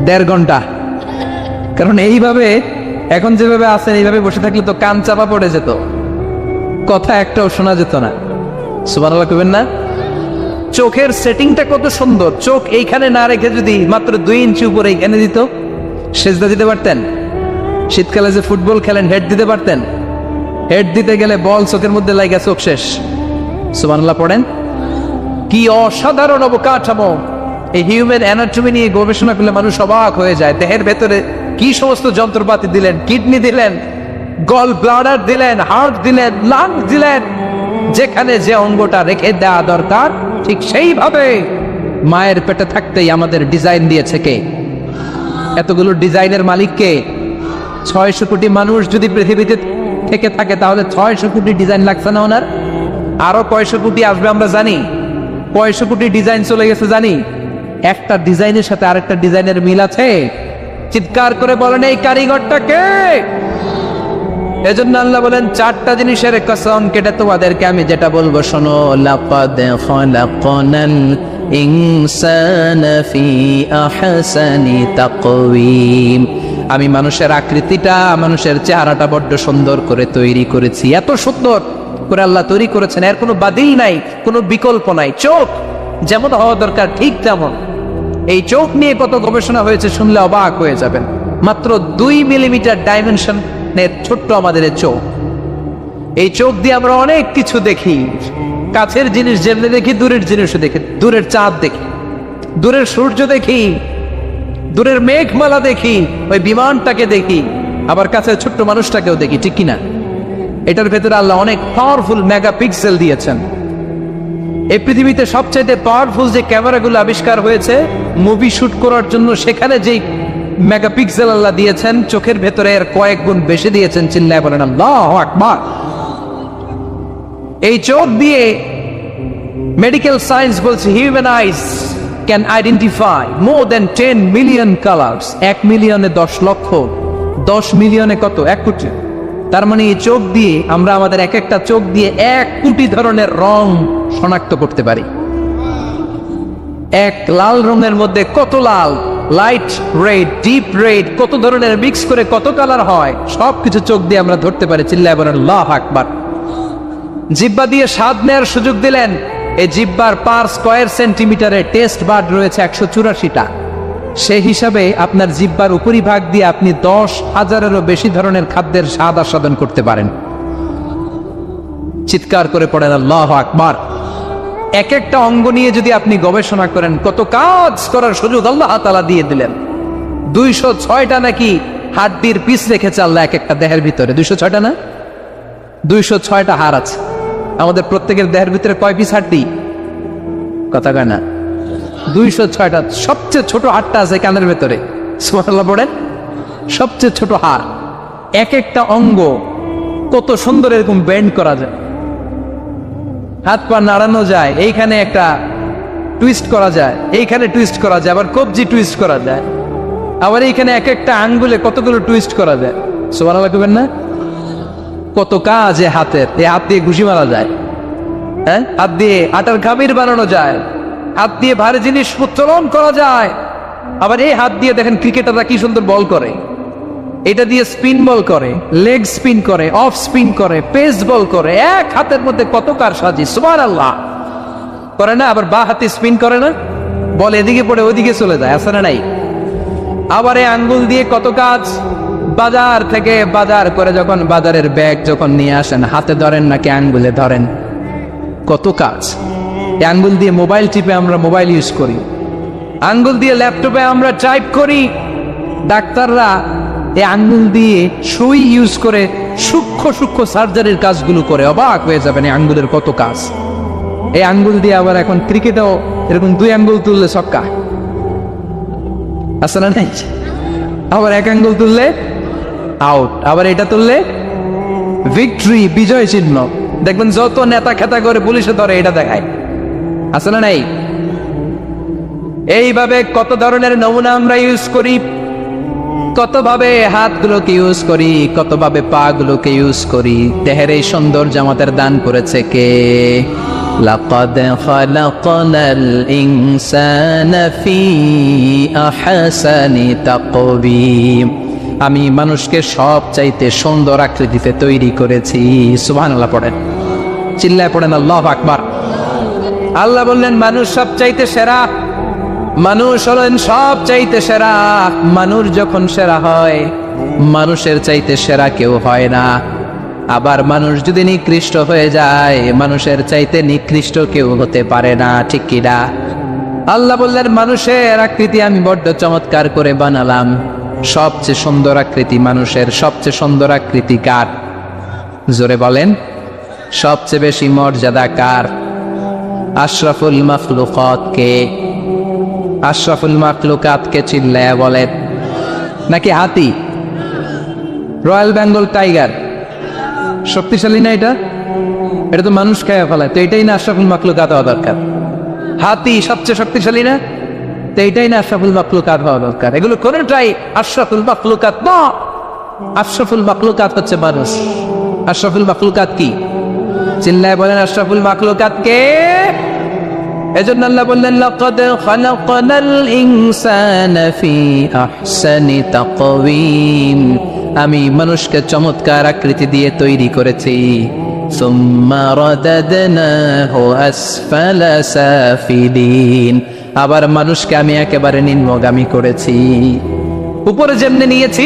1.5 ঘন্টা। কারণ এইভাবে এখন যেভাবে আছেন এইভাবে বসে থাকলে তো কান চাপা পড়ে যেত, কথা একটাও শোনা যেত না। সুবহানাল্লাহ কইবেন না? চোখের সেটিংটা কত সুন্দর। চোখ এইখানে না রেখে যদি মাত্র 2 ইঞ্চি উপরে এইখানে দিত, সেজদা দিতে পারতেন। শীতকালে যে ফুটবল খেলেন, হেড দিতে পারতেন। হেড দিতে গেলে বল চোখের মধ্যে লাগা, চোখ শেষ। সুবহানাল্লাহ পড়েন। কি অসাধারণ অবকাঠামো! এই হিউম্যান অ্যানাটমি নিয়ে গবেষণা করলে মানুষ অবাক হয়ে যায়। দেহের ভেতরে কি সমস্ত যন্ত্রপাতি দিলেন, কিডনি দিলেন, গল ব্লাডার দিলেন, হার্ট দিলেন, লাং দিলেন। যেখানে যে অঙ্গটা রেখে দেওয়া দরকার ঠিক সেইভাবে মায়ের পেটে থাকতেই আমাদের ডিজাইন দিয়েছে কে? এতগুলো ডিজাইনের মালিক কে? 600 কোটি মানুষ যদি পৃথিবীতে থেকে থাকে তাহলে 600 কোটি ডিজাইন লাগছে না ওনার? আরো কয়শো কোটি আসবে আমরা জানি, কয়শো কোটি ডিজাইন চলে গেছে জানি। একটা ডিজাইনের সাথে আরেকটা ডিজাইনের মিল আছে? চিৎকার করে বলেন এই কারিগরটা কে? এজন্য আল্লাহ বলেন 4টা জিনিসের কসম কেটে তোমাদেরকে আমি যেটা বলবো শোনো। লাকাদ খালাকনাল ইনসানা ফি আহসানি তাকওয়িম। আমি মানুষের আকৃতিটা, মানুষের চেহারাটা বড্ড সুন্দর করে তৈরি করেছি। এত সুন্দর করে আল্লাহ তৈরি করেছেন, এর কোনো বাদিল নাই, কোনো বিকল্প নাই। চোখ যেমন হওয়া দরকার ঠিক তেমন। এই চোখ নিয়ে কত গবেষণা হয়েছে শুনলে অবাক হয়ে যাবেন। মাত্র 2 মিলিমিটার ডাইমেনশনের ছোট্ট আমাদের চোখ। এই চোখ দিয়ে আমরা অনেক কিছু দেখি। কাছের জিনিস যেমনি দেখি, দূরের জিনিসও দেখি। দূরের চাঁদ দেখি, দূরের সূর্য দেখি, দূরের মেঘমালা দেখি, ওই বিমানটাকে দেখি, আবার কাছে ছোট্ট মানুষটাকেও দেখি, ঠিক কিনা? এটার ভেতরে আল্লাহ অনেক পাওয়ারফুল মেগাপিক্সেল দিয়েছেন। এই পৃথিবীতে সবচাইতে পাওয়ারফুল যে ক্যামেরাগুলো আবিষ্কার হয়েছে মুভি শুট করার জন্য, সেখানে যেই মেগাপিক্সেল আল্লাহ দিয়েছেন চোখের ভেতরে এর কয়েক গুণ বেশি দিয়েছেন। চিল্লায় বলেন আল্লাহু আকবার। এই চোখ দিয়ে মেডিকেল সায়েন্স বলছে human eyes can identify more then 10 million colours. 1 মিলিয়নে 10 লক্ষ, 10 মিলিয়নে কত? 1 কোটি। তার মানে এই চোখ দিয়ে আমরা আমাদের এক একটা চোখ দিয়ে 1 কোটি ধরনের রং শনাক্ত করতে পারি। এক লাল রঙের মধ্যে কত লাল, লাইট রেড, ডিপ রেড, কত ধরনের মিক্স করে কত কালার হয়, সবকিছু চোখ দিয়ে আমরা ধরতে পারি। চিল্লায় বলেন আল্লাহু আকবার। জিহ্বা দিয়ে স্বাদ নেওয়ার সুযোগ দিলেন। এই জিহ্বার পার স্কয়ার সেন্টিমিটারে টেস্ট বাড রয়েছে 184টা। সেই হিসাবে আপনার জিহ্বার উপরিভাগ দিয়ে আপনি 10,000-এরও বেশি ধরনের খাদ্যের স্বাদ আস্বাদন করতে পারেন। চিৎকার করে পড়েন আল্লাহু আকবার। এক একটা অঙ্গ নিয়ে যদি আপনি গবেষণা করেন, কত কাজ করার সুযোগ আল্লাহ তাআলা দিয়ে দিলেন। 206টা নাকি হাড্ডির পিস রেখেছে আল্লাহ এক একটা দেহের ভিতরে। 206টা না, 206টা হাড় আছে। আমাদের প্রত্যেকের দেহের ভিতরে কয় পিস হাড্ডি? কথা কয় না, 206টা। সবচেয়ে ছোট হাড়টা আছে কানের ভেতরে, সুবহানাল্লাহ পড়েন। সবচেয়ে ছোট হাড়, এক একটা অঙ্গ কত সুন্দর এরকম বেন্ড করা যায়, হাত পা নাড়ানো যায়, এইখানে একটা টুইস্ট করা যায়, এইখানে টুইস্ট করা যায়, আবার কবজি টুইস্ট করা যায়, আবার এইখানে এক একটা আঙ্গুলে কতগুলো টুইস্ট করা যায়। সুবহানাল্লাহ কইবেন না? কত কাজ এ হাতের। এই হাত দিয়ে ঘুষি মারা যায়, হ্যাঁ, হাত দিয়ে আটার খামির বানানো যায়, হাত দিয়ে ভারী জিনিস উত্তোলন করা যায়। আবার এই হাত দিয়ে দেখেন ক্রিকেটাররা কি সুন্দর বল করে, এটা দিয়ে স্পিন বল করে, লেগ স্পিন করে, অফ স্পিন করে, পেস বল করে। এক হাতের মধ্যে কত কারসাজি, সুবহানাল্লাহ করে না? আবার বা হাতে স্পিন করে না, বল এদিকে পড়ে ওইদিকে চলে যায়, আছে না নাই? আবার এই আঙ্গুল দিয়ে কত কাজ। বাজার থেকে বাজার করে যখন বাজারের ব্যাগ যখন নিয়ে আসেন, হাতে ধরেন নাকি আঙ্গুলে ধরেন, কত কাজ। এই আঙ্গুল দিয়ে মোবাইল টিপে আমরা মোবাইল ইউজ করি, আঙ্গুল দিয়ে ল্যাপটপে আমরা টাইপ করি। ডাক্তাররা এই আঙ্গুল দিয়ে সুই ইউজ করে সূক্ষ্ম সূক্ষ্ম সার্জারির কাজগুলো করে। অবাক হয়ে যাবেন এই আঙ্গুলের কত কাজ। এই আঙ্গুল দিয়ে আবার এখন ক্রিকেটেও এরকম 2 আঙ্গুল তুললে ছক্কা, আছে না নাই? আবার 1 আঙ্গুল তুললে আউট, আবার এটা তুললে ভিক্টরি, বিজয় চিহ্ন। দেখবেন যত নেতা খেতা করে পুলিশে ধরে এটা দেখায়, আছে না নাই? এইভাবে কত ধরনের নমুনা আমরা ইউজ করি, কতভাবে হাতগুলোকে ইউজ করি, কতভাবে পা গুলোকে ইউজ করি। দেহের এই সৌন্দর্য আমাদের দান করেছে কে? লাকাদ খালাকনাল ইনসানা ফি আহসানি তাকওয়িম। আমি মানুষকে সব চাইতে সুন্দর আকৃতিতে তৈরি করেছি। সুবহানাল্লাহ পড়েন, চিল্লায় পড়েন আল্লাহু আকবার। আল্লাহ বললেন মানুষ সব চাইতে সেরা, মানুষ হলেন সব চাইতে সেরা। মানুষ যখন সেরা হয়, মানুষের চাইতে সেরা কেউ হয় না। আবার মানুষ যদি নিকৃষ্ট হয়ে যায়, মানুষের চাইতে নিকৃষ্ট কেউ হতে পারে না, ঠিক কিনা? আল্লাহ বললেন মানুষের আকৃতি আমি বড্ড চমৎকার করে বানালাম। সবচেয়ে সুন্দর আকৃতি মানুষের। সবচেয়ে সুন্দর আকৃতি কার? জোরে বলেন। সবচেয়ে বেশি মর্যাদা কার? আশরাফুল মাখলুকাত কে? আশরাফুল মাখলুকাত কে? চিল্লায়া বলেন। নাকি হাতি? রয়্যাল বেঙ্গল টাইগার শক্তিশালী না? এটা এটা তো মানুষ খেয়ে ফেলায়, তো এটাই না আশরাফুল মাখলুকাত হওয়া দরকার? হাতি সবচেয়ে শক্তিশালী না? তো এটাই না আশরাফুল মাখলুকাত হওয়া দরকার? এগুলো কোনটাই আশরাফুল মাখলুকাত না। আশরাফুল মাখলুকাত হচ্ছে মানুষ। আশরাফুল মাখলুকাত কি? চিল্লায় বলেন আশরাফুল মাখলুকাত কে? এজন্য আল্লাহ বললেন লাকাদ খালাকনাল ইনসানা ফি আহসানি তাকওয়িম। আমি মানুষকে চমৎকার আকৃতি দিয়ে তৈরি করেছি। সুম্মা রাদাদনাহু আসফালা সাফিলিন। আবার মানুষকে আমি একেবারে নিম্নগামী করেছি। উপরে যেমনি নিয়েছি,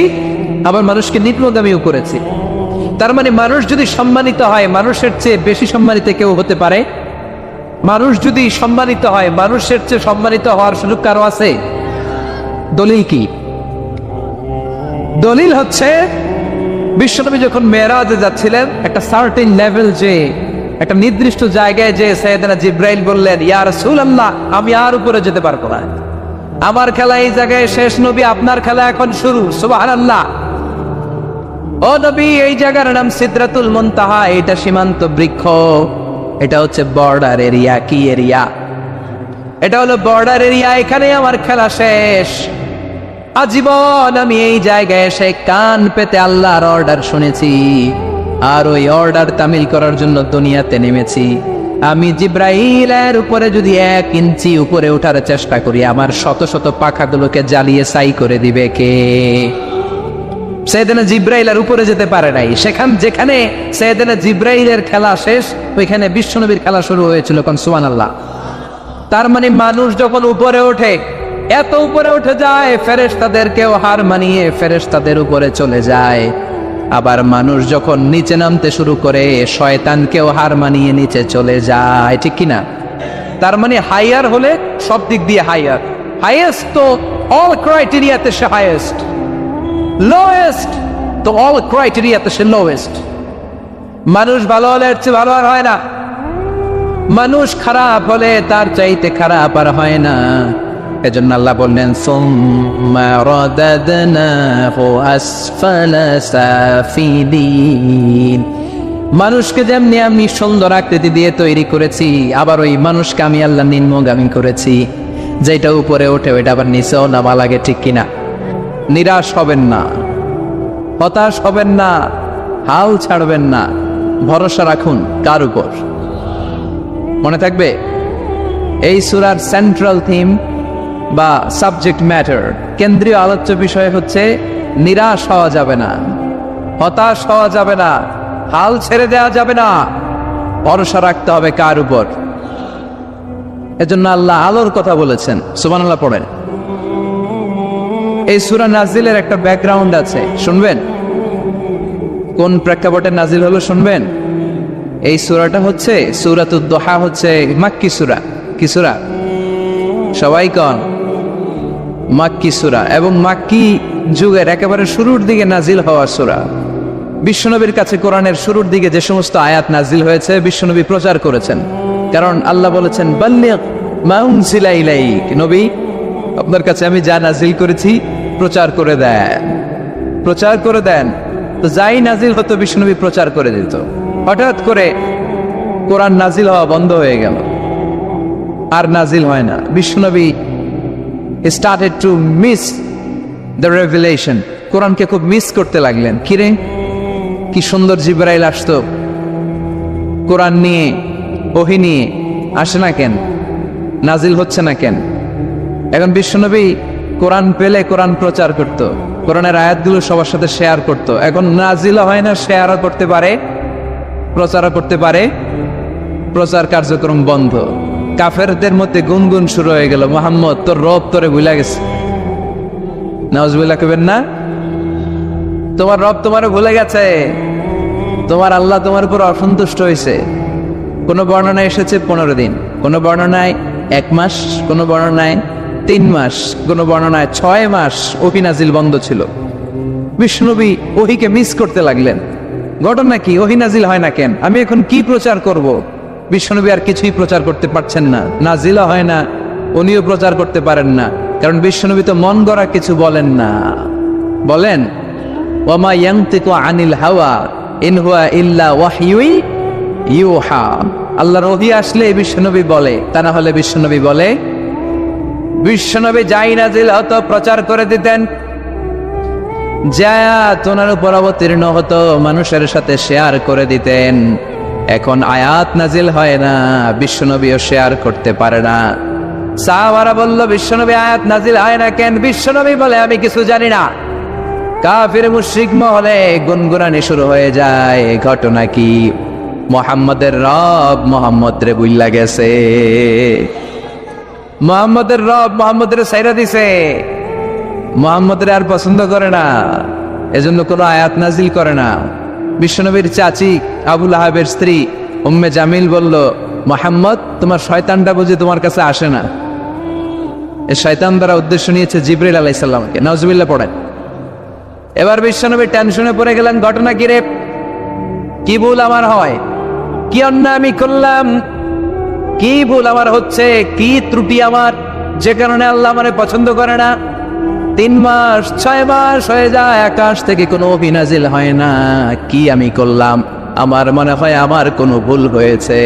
আবার মানুষকে নিম্নগামীও করেছি। তার মানে মানুষ যদি সম্মানিত হয়, মানুষের চেয়ে বেশি সম্মানিত কেউ হতে পারে? মানুষ যদি সম্মানিত হয়, মানুষের চেয়ে সম্মানিত হওয়ার সুযোগ কারো আছে? দলিল কি? দলিল হচ্ছে বিশ্বনবী যখন মেরাজে যাচ্ছিলেন, একটা সার্টেন লেভেল, যে একটা নির্দিষ্ট জায়গায় যে সাইয়েদনা জিব্রাইল বললেন ইয়া রাসূলুল্লাহ আমি আর উপরে যেতে পারবো না, আমার খেলা এই জায়গায় শেষ, নবী আপনার খেলা এখন শুরু। সুবহানাল্লাহ। ও নবী, এই জায়গার নাম সিদরাতুল মুনতাহা, এটা সীমান্ত বৃক্ষ, এটা হচ্ছে বর্ডার এরিয়া। কি এরিয়া? এটা হলো বর্ডার এরিয়া, এখানে আমার খেলা শেষ। আজীবন আমি এই জায়গায় এসে কান পেতে আল্লাহর অর্ডার শুনেছি, আর ওই অর্ডার তামিল করার জন্য দুনিয়াতে নেমেছি। আমি জিব্রাইলের উপরে যদি 1 ইঞ্চি উপরে ওঠার চেষ্টা করি, আমার শত শত পাখাগুলোকে জ্বালিয়ে ছাই করে দিবে কে? সাইয়েদনা জিব্রাইল আর উপরে যেতে পারে নাই। যেখানে সাইয়েদনা জিব্রাইলের খেলা শেষ, ওইখানে বিশ্বনবীর খেলা শুরু হয়েছিল। কোন সুবহানাল্লাহ। তার মানে মানুষ যখন উপরে ওঠে, এত উপরে উঠে যায়, ফেরেশতাদেরকেও হার মানিয়ে ফেরেশতাদের উপরে চলে যায়। আবার মানুষ যখন নিচে নামতে শুরু করে, শয়তানকেও হার মানিয়ে নিচে চলে যায়, ঠিক কিনা? তার মানে হাইয়ার হলে সব দিক দিয়ে হাইয়ার, হাইয়েস্ট তো অল ক্রাইটেরিয়াতে সে হাইয়েস্ট, লোয়েস্ট তো অল ক্রাইটেরিয়াতে সে লোয়েস্ট। মানুষ ভালো হলে এর চেয়ে ভালো আর হয় না, মানুষ খারাপ হলে তার চাইতে খারাপ আর হয় না। এজন্য আল্লাহ বললেন সুম্মা রাদাদনাহু আসফালা সাফিলিন। মানুষকে যেমনি আমি সুন্দর আকৃতি দিয়ে তৈরি করেছি, আবার ওই মানুষকে আমি আল্লাহ নিম্নগামী করেছি। যেটা উপরে ওঠে ওইটা আবার নিচেও নামা লাগে, ঠিক কিনা? নিরাশ হবেন না, হতাশ হবেন না, হাল ছাড়বেন না, ভরসা রাখুন কার উপর? মনে থাকবে এই সূরার সেন্ট্রাল থিম বা সাবজেক্ট ম্যাটার, কেন্দ্রীয় আলোচ্য বিষয় হচ্ছে নিরাশ হওয়া যাবে না, হতাশ হওয়া যাবে না, হাল ছেড়ে দেওয়া যাবে না, ভরসা রাখতে হবে কার উপর? এজন্য আল্লাহ আলোর কথা বলেছেন। সুবহানাল্লাহ পড়েন। এই সূরা নাজিলের একটা ব্যাকগ্রাউন্ড আছে, শুনবেন? কোন প্রেক্ষাপটে নাজিল হলো শুনবেন? এই সূরাটা হচ্ছে সূরাতুদ দুহা, হচ্ছে মাক্কি সূরা। কি সূরা? সবাই কোন? মাক্কি সূরা, এবং মাক্কি যুগের একেবারে শুরুর দিকে নাজিল হওয়া সূরা। বিশ্বনবীর কাছে কোরআনের শুরুর দিকে যে সমস্ত আয়াত নাজিল হয়েছে, বিশ্বনবী প্রচার করেছেন। কারণ আল্লাহ বলেছেন বাল্লিগ মা উনজিলা ইলাইক, নবী আপনার কাছে আমি যা নাজিল করেছি প্রচার করে দেন, প্রচার করে দেন। তো যাই নাজিল হতো বিশ্বনবী প্রচার করে দিত। হঠাৎ করে কোরআন নাজিল হওয়া বন্ধ হয়ে গেল, আর নাজিল হয় না। বিশ্বনবী started to miss the revelation, কোরআনকে খুব মিস করতে লাগলেন। কিরে, কি সুন্দর জিবরাইল আসতো, কোরআন নিয়ে, ওহী নিয়ে, আসে না কেন? নাজিল হচ্ছে না কেন? এখন বিশ্বনবী কোরআন পেলে কোরআন প্রচার করত, কোরআনের আয়াতগুলো সবার সাথে শেয়ার করত। এখন নাজিল হয় না, শেয়ারও করতে পারে, প্রচারও করতে পারে, প্রচার কার্যক্রম বন্ধ। কাফেরদের মধ্যে গুনগুন শুরু হয়ে গেল, মুহাম্মদ তোর রব তোরে ভুলে গেছে। নাউজুবিল্লাহ কইবেন না? তোমার রব তোমারে ভুলে গেছে, তোমার আল্লাহ তোমার উপর অসন্তুষ্ট হয়েছে। কোন বর্ণনায় এসেছে 15 দিন, কোন বর্ণনায় 1 মাস, কোন বর্ণনায় 3 মাস, কোন বর্ণনায় 6 মাস ওহী নাজিল বন্ধ ছিল। বিশ্বনবী ওহীকে মিস করতে লাগলেন। ঘটনা কি? ওহী নাজিল হয় না কেন? আমি এখন কি প্রচার করব? বিশ্বনবী আর কিছুই প্রচার করতে পারছেন না, নাজিলও হয় না, উনিও প্রচার করতে পারেন না। কারণ বিশ্বনবী তো মন গড়া কিছু বলেন না। বলেন ওয়ামা ইয়ানতিকু আনিল হাওয়া ইন হুয়া ইল্লা ওয়াহয়ু ইউহা। আল্লাহর ওহী আসলে বিশ্বনবী বলে, তা না হলে বিশ্বনবী বলে? বিশ্বনবী যাই নাজিল হতো প্রচার করে দিতেন, যা ওনার উপর অবতীর্ণ হতো মানুষের সাথে শেয়ার করে দিতেন। এখন আয়াত নাজিল হয় না, বিশ্বনবীও শেয়ার করতে পারে না। সাহাবারা বলল বিশ্বনবী আয়াত নাজিল হয় না কেন? বিশ্বনবী বলে আমি কিছু জানি না। কাফির মুশরিক মহলে গুনগুনানি শুরু হয়ে যায়। ঘটনা কি? মুহাম্মদের রব মুহাম্মদ রে বুইল্লা গেছে, মুহাম্মদের রব মুহাম্মদের সাইরা দিছে, মুহাম্মদের আর পছন্দ করে না, এজন্য কোনো আয়াত নাজিল করে না। বিশ্বনবীর চাচি আবু লাহাবের স্ত্রী উম্মে জামিল বলল, মুহাম্মদ তোমার শয়তানটা বুঝে তোমার কাছে আসে না। এই শয়তান দ্বারা উদ্দেশ্য নিয়েছে জিবরিল আলাইহিস সালামকে। নাউজুবিল্লাহ পড়েন। এবার বিশ্বনবী টেনশনে পড়ে গেলেন, ঘটনা কি রে? কি ভুল আমার হয়? কি অন্যায় আমি করলাম? কি ভুল আমার হচ্ছে? কি ত্রুটি আমার, যে কারণে আল্লাহ আমারে পছন্দ করে না? 3 মাস 6 মাস হয়ে যায়, আকাশ থেকে কোনো ওহী নাজিল হয় না। কি আমি করলাম? আমার মনে হয় আমার কোনো ভুল হয়েছে,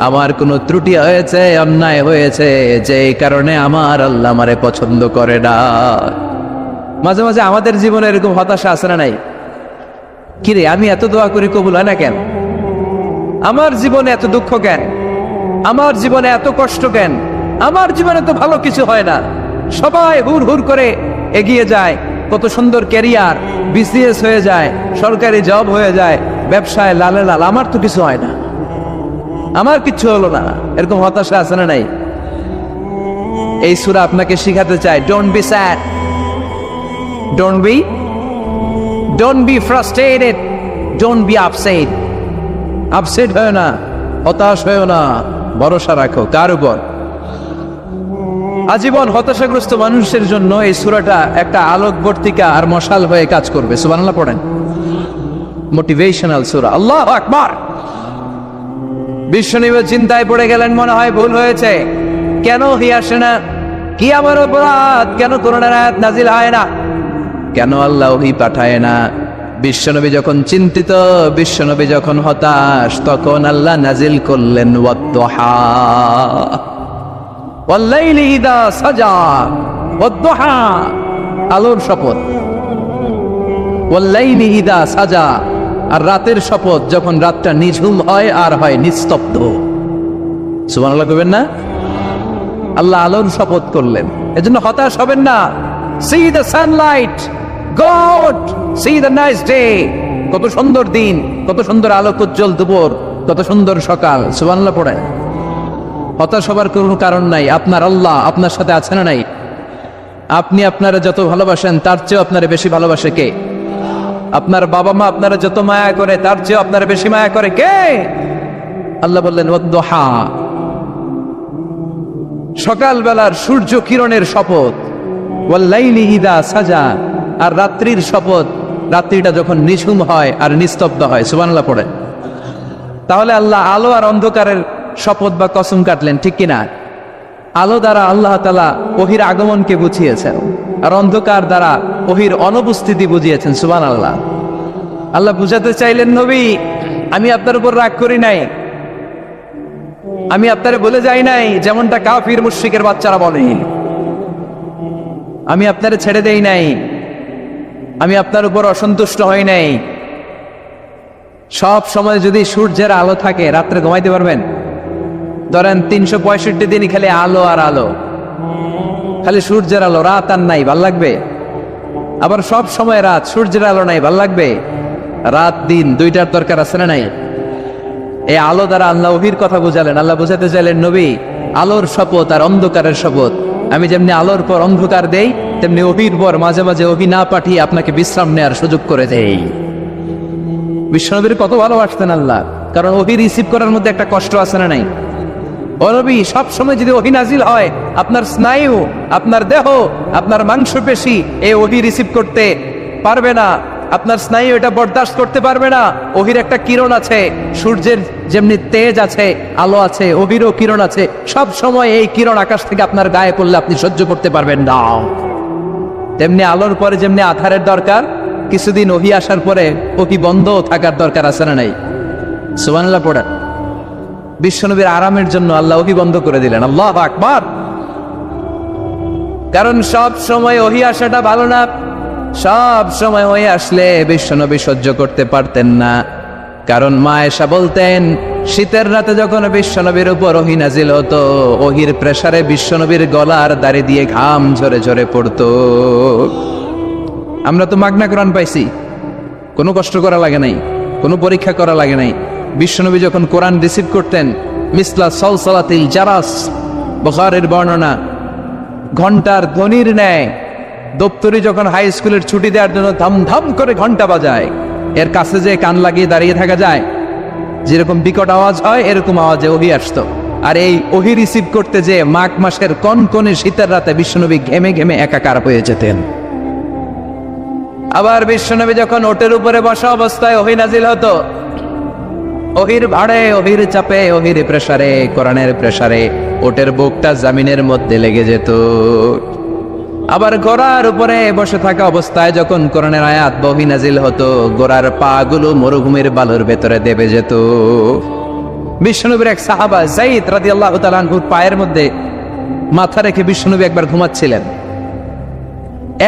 আমার কোনো ত্রুটি হয়েছে, অন্যায় হয়েছে, যে কারণে আমার আল্লাহ আমারে পছন্দ করে না। মাঝে মাঝে আমাদের জীবনে এরকম হতাশা আছে না নাই? কিরে আমি এত দোয়া করি কবুল হয় না কেন? আমার জীবনে এত দুঃখ কেন? আমার জীবনে এত কষ্ট কেন? আমার জীবনে তো ভালো কিছু হয় না, সবাই হুর হুর করে এগিয়ে যায়, কত সুন্দর ক্যারিয়ার, বিসিএস হয়ে যায়, সরকারি জব হয়ে যায়, ব্যবসায় লালে লাল, আমার তো কিছু হয় না, আমার কিচ্ছু হলো না, এরকম হতাশা আছে না নাই? এই সূরা আপনাকে শিখাতে চায়, don't be sad, don't be frustrated, don't be upset. Upset হয় না, হতাশ হয় না, ভরসা রাখো কার উপর? আজীবন হতাশাগ্রস্ত মানুষের জন্য এই সূরাটা একটা আলোকবর্তিকা আর মশাল হয়ে কাজ করবে। সুবহানাল্লাহ পড়েন। মোটিভেশনাল সূরা। আল্লাহু আকবার। বিশ্বনবী চিন্তায় পড়ে গেলেন, মনে হয় ভুল হয়েছে, কেন ওহী আসে না, কি আমার অপরাধ, কেন কোরআনের আয়াত নাজিল হয় না, কেন আল্লাহ ওহী পাঠায় না? বিশ্বনবী যখন চিন্তিত, বিশ্বনবী যখন হতাশ, তখন আল্লাহ নাজিল করলেন ওয়াদ-দুহা, ওয়াল-লাইলি ইযা সাজা, ওয়াদ-দুহা, আলোর শপথ, ওয়াল-লাইলি ইযা সাজা, আর রাতের শপথ, যখন রাতটা নিঝুম হয় আর হয় নিস্তব্ধ। সুবহানাল্লাহ কইবেন না? আল্লাহ আলোর শপথ করলেন, এজন্য হতাশ হবেন না। See the sunlight, go out, see the nice day. কত সুন্দর দিন, কত সুন্দর আলোক উজ্জ্বল দুপুর, কত সুন্দর সকাল। সুবহানাল্লাহ পড়েন। হতাশ হবার কোনো কারণ নাই, আপনার আল্লাহ আপনার সাথে আছে না নাই? আপনি আপনারা যত ভালোবাসেন তার চেয়েও আপনারা বেশি ভালোবাসে কে? আপনার বাবা মা আপনারা যত মায়া করে তার চেয়েও আপনারা বেশি মায়া করে কে? আল্লাহ বললেন ওয়াদ-দুহা, সকালবেলার সূর্য কিরণের শপথ, ওয়াল-লাইলি ইযা সাজা, আর রাত্রির শপথ, রাত্রিটা যখন নিঝুম হয় আর নিস্তব্ধ হয়। সুবহানাল্লাহ পড়ে। তাহলে আল্লাহ আলো আর অন্ধকারের শপথ বা কসম কাটলেন, ঠিক কিনা? আলো দ্বারা আল্লাহ তাআলা ওহীর আগমনকে বুঝিয়েছেন, আর অন্ধকার দ্বারা ওহীর অনুপস্থিতি বুঝিয়েছেন। সুবহানাল্লাহ। আল্লাহ বুঝাতে চাইলেন, নবী আমি আপনার উপর রাগ করি নাই, আমি আপনারে বলে যাই নাই যেমনটা কাফির মুশরিকের বাচ্চারা বলে, আমি আপনারে ছেড়ে দেই নাই, আমি আপনার উপর অসন্তুষ্ট হই নাই। সব সময় যদি সূর্যের আলো থাকে, রাত্রে ঘুমাইতে পারবেন? ধরেন 365 দিনই খালি আলো আর আলো, খালি সূর্যের আলো, রাত আর নাই, ভাল লাগবে? আবার সব সময় রাত, সূর্যের আলো নাই, ভাল লাগবে? রাত দিন দুইটার দরকার আছে না নাই? এই আলো দ্বারা আল্লাহ ওহীর কথা বুঝালেন। আল্লাহ বুঝাতে চাইলেন, নবী আলোর শপথ আর অন্ধকারের শপথ, আমি যেমনি আলোর পর অন্ধকার দেই, তেমনি ওহীর পর মাঝে মাঝে ওহী না পাঠিয়ে আপনাকে বিশ্রাম নেওয়ার সুযোগ করে দেই। বিশ্বনবীর কত ভালোবাসতেন আল্লাহ, কারণ ওহী রিসিভ করার মধ্যে একটা কষ্ট আছে না নাই? ও নবী, সব সময় যদি ওহী নাজিল হয়, আপনার স্নায়ু, আপনার দেহ, আপনার মাংসপেশি এই ওহী রিসিভ করতে পারবে না, আপনার স্নায়ু এটা বরদাস্ত করতে পারবে না। ওহীর একটা কিরণ আছে, সূর্যের যেমনি তেজ আছে, আলো আছে, ওহীরও কিরণ আছে। সব সময় এই কিরণ আকাশ থেকে আপনার গায়ে পড়লে আপনি সহ্য করতে পারবেন না। তেমনি আলোর পরে যেমনি আধারের দরকার, কিছুদিন ওহী আসার পরে ওহী বন্ধ থাকার দরকার আছে না নাই? সুবহানাল্লাহ পড়েন। বিশ্বনবীর আরামের জন্য আল্লাহ ওহী বন্ধ করে দিলেন। আল্লাহু আকবার। কারণ সব সময় ওহী আসাটা ভালো না, সব সময় ওহী আসলে বিশ্বনবী সহ্য করতে পারতেন না। কারণ মা আয়েশা বলতেন, শীতের রাতে যখন বিশ্বনবীর উপর ওহী নাজিল হতো, ওহীর প্রেসারে বিশ্বনবীর গলার দাড়ি দিয়ে ঘাম ঝরে ঝরে পড়তো। আমরা তো মাগনা কোরআন পাইছি, কোনো কষ্ট করা লাগে নাই, কোনো পরীক্ষা করা লাগে নাই। বিশ্বনবী যখন কোরআন রিসিভ করতেন, মিসলা সালসালাতিল জারাস, বুখারীর বর্ণনা, ঘন্টার ধ্বনির ন্যায় দপ্তরি যখন হাই স্কুলের ছুটি দেওয়ার জন্য ধাম ধাম করে ঘন্টা বাজায়, এর কাছে যে কান লাগিয়ে দাঁড়িয়ে থাকা যায়, যেরকম বিকট আওয়াজ হয় এরকম আওয়াজে ওহী আসতো। আর এই ওহী রিসিভ করতে যে মাঘ মাসের কনকনে শীতের রাতে বিশ্বনবী ঘেমে ঘেমে একাকার হয়ে যেতেন। আবার বিশ্বনবী যখন ওটের উপরে বসা অবস্থায় ওহী নাজিল হতো, ওহীর ভাড়ে, ওহীর চাপে, ওহীর প্রেসারে, কোরআনের প্রেসারে ওটের বুকটা জমিনের মধ্যে লেগে যেত। আবার ঘোড়ার উপরে বসে থাকা অবস্থায় যখন কোরআনের আয়াত ওহী নাজিল হতো, ঘোড়ার পা গুলো মরুভূমির বালুর ভেতরে দেবে যেত। বিশ্বনবীর এক সাহাবা যায়েদ রাদিয়াল্লাহু তাআলা আনহুর পায়ের মধ্যে মাথা রেখে বিশ্বনবী একবার ঘুমাচ্ছিলেন।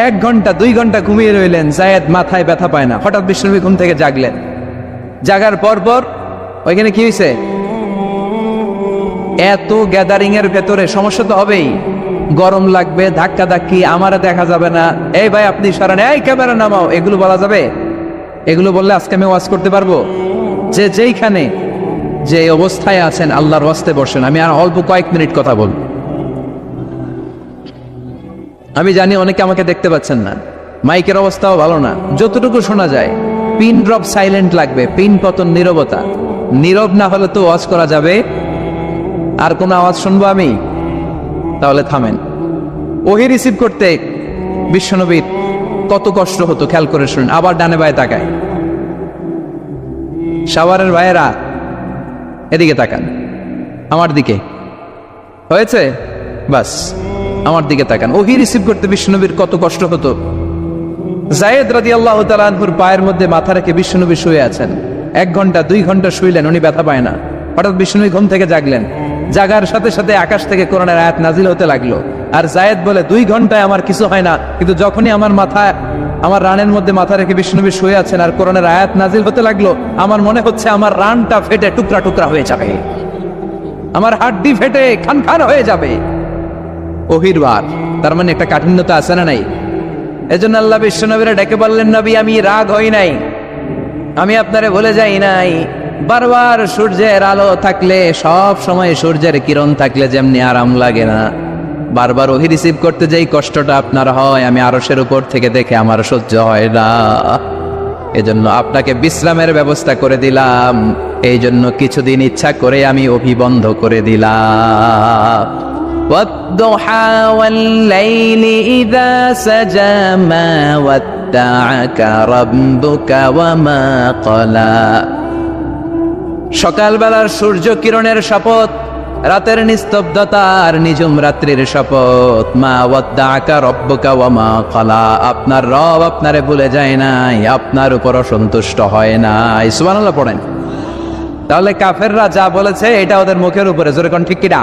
1 ঘন্টা 2 ঘন্টা ঘুমিয়ে রইলেন, যায়েদ মাথায় ব্যথা পায় না। হঠাৎ বিশ্বনবী ঘুম থেকে জাগলেন। জাগার পর ওইখানে কি হয়েছে? এত গ্যাদারিং এর ভেতরে সমস্যা তো হবেই। গরম লাগবে, ধাক্কা ধাক্কি, আমারে দেখা যাবে না, এই ভাই আপনি সরেন, এই ক্যামেরা নামাও, এগুলো বলা যাবে? এগুলো বললে আজকে আমি ওয়াজ করতে পারবো? যে যেইখানে যে অবস্থায় আছেন আল্লাহর ওয়াস্তে বসেন। আমি আর অল্প কয়েক মিনিট কথা বলবো। আমি জানি অনেকে আমাকে দেখতে পাচ্ছেন না, মাইকের অবস্থাও ভালো না, যতটুকু শোনা যায় পিন ড্রপ সাইলেন্ট লাগবে, পিন পতন নীরবতা। নীরব না হলে তো ওয়াজ করা যাবে? আর কোনো আওয়াজ শুনবো আমি? তাহলে থামেন। ওহি রিসিভ করতে বিশ্বনবীর কত কষ্ট হতো খেয়াল করে শুনুন। আবার ডানে বায়ে তাকায়। শাওয়ারের ভাইয়েরা এদিকে তাকান, আমার দিকে হয়েছে, বাস আমার দিকে তাকান। ওহি রিসিভ করতে বিশ্বনবীর কত কষ্ট হতো। যায়েদ রাদিয়াল্লাহু তাআলা আনহুর পায়ের মধ্যে মাথা রেখে বিশ্বনবী শুয়ে আছেন। 1 ঘন্টা 2 ঘন্টা শুইলেন, উনি ব্যথা পায় না। হঠাৎ বিশ্বনবী ঘুম থেকে জাগলেন, জাগার সাথে সাথে আকাশ থেকে কোরআনের আয়াত নাজিল হতে লাগলো। আর যায়েদ বলে 2 ঘন্টায় আমার কিছু হয় না, কিন্তু যখনই আমার রানের মধ্যে মাথা রেখে বিশ্বনবী শুয়ে আছেন আর কোরআনের আয়াত নাজিল হতে লাগলো, আমার মনে হচ্ছে আমার রানটা ফেটে টুকরা টুকরা হয়ে যাবে, আমার হাড্ডি ফেটে খান খান হয়ে যাবে। ওহির বার, তার মানে একটা কাঠিন্যতা আছে না নাই? এজন্য আল্লাহ বিশ্বনবীরা ডেকে বললেন, নবী আমি রাগ হই নাই, আমি আপনারে ভুলে যাই নাই। বারবার সূর্যের আলো থাকলে, সব সময় সূর্যের কিরণ থাকলে যেমনি আরাম লাগে না, বারবার ওহি রিসিভ করতে যাই কষ্টটা আপনার হয়, আমি আরশের উপর থেকে দেখে আমার সহ্য হয় না। এজন্য আপনাকে বিশ্রামের ব্যবস্থা করে দিলাম, এই জন্য কিছুদিন ইচ্ছা করে আমি ওহি বন্ধ করে দিলাম। والضحى والليل إذا سجى ما ودعك ربك وما قلى। সকালবেলার সূর্য কিরণের শপথ, রাতের নিস্তব্ধতার নিঝুম রাত্রির শপথ। মা ওয়াদ্দাআকা রব্বুকা ওয়া মা ক্বালা, আপনার রব আপনারে ভুলে যায় নাই, আপনার উপর অসন্তুষ্ট হয় নাই। সুবহানাল্লাহ পড়েন। তাহলে কাফেররা যা বলেছে এটা ওদের মুখের উপরে, জোরে কোন ঠিক কিনা?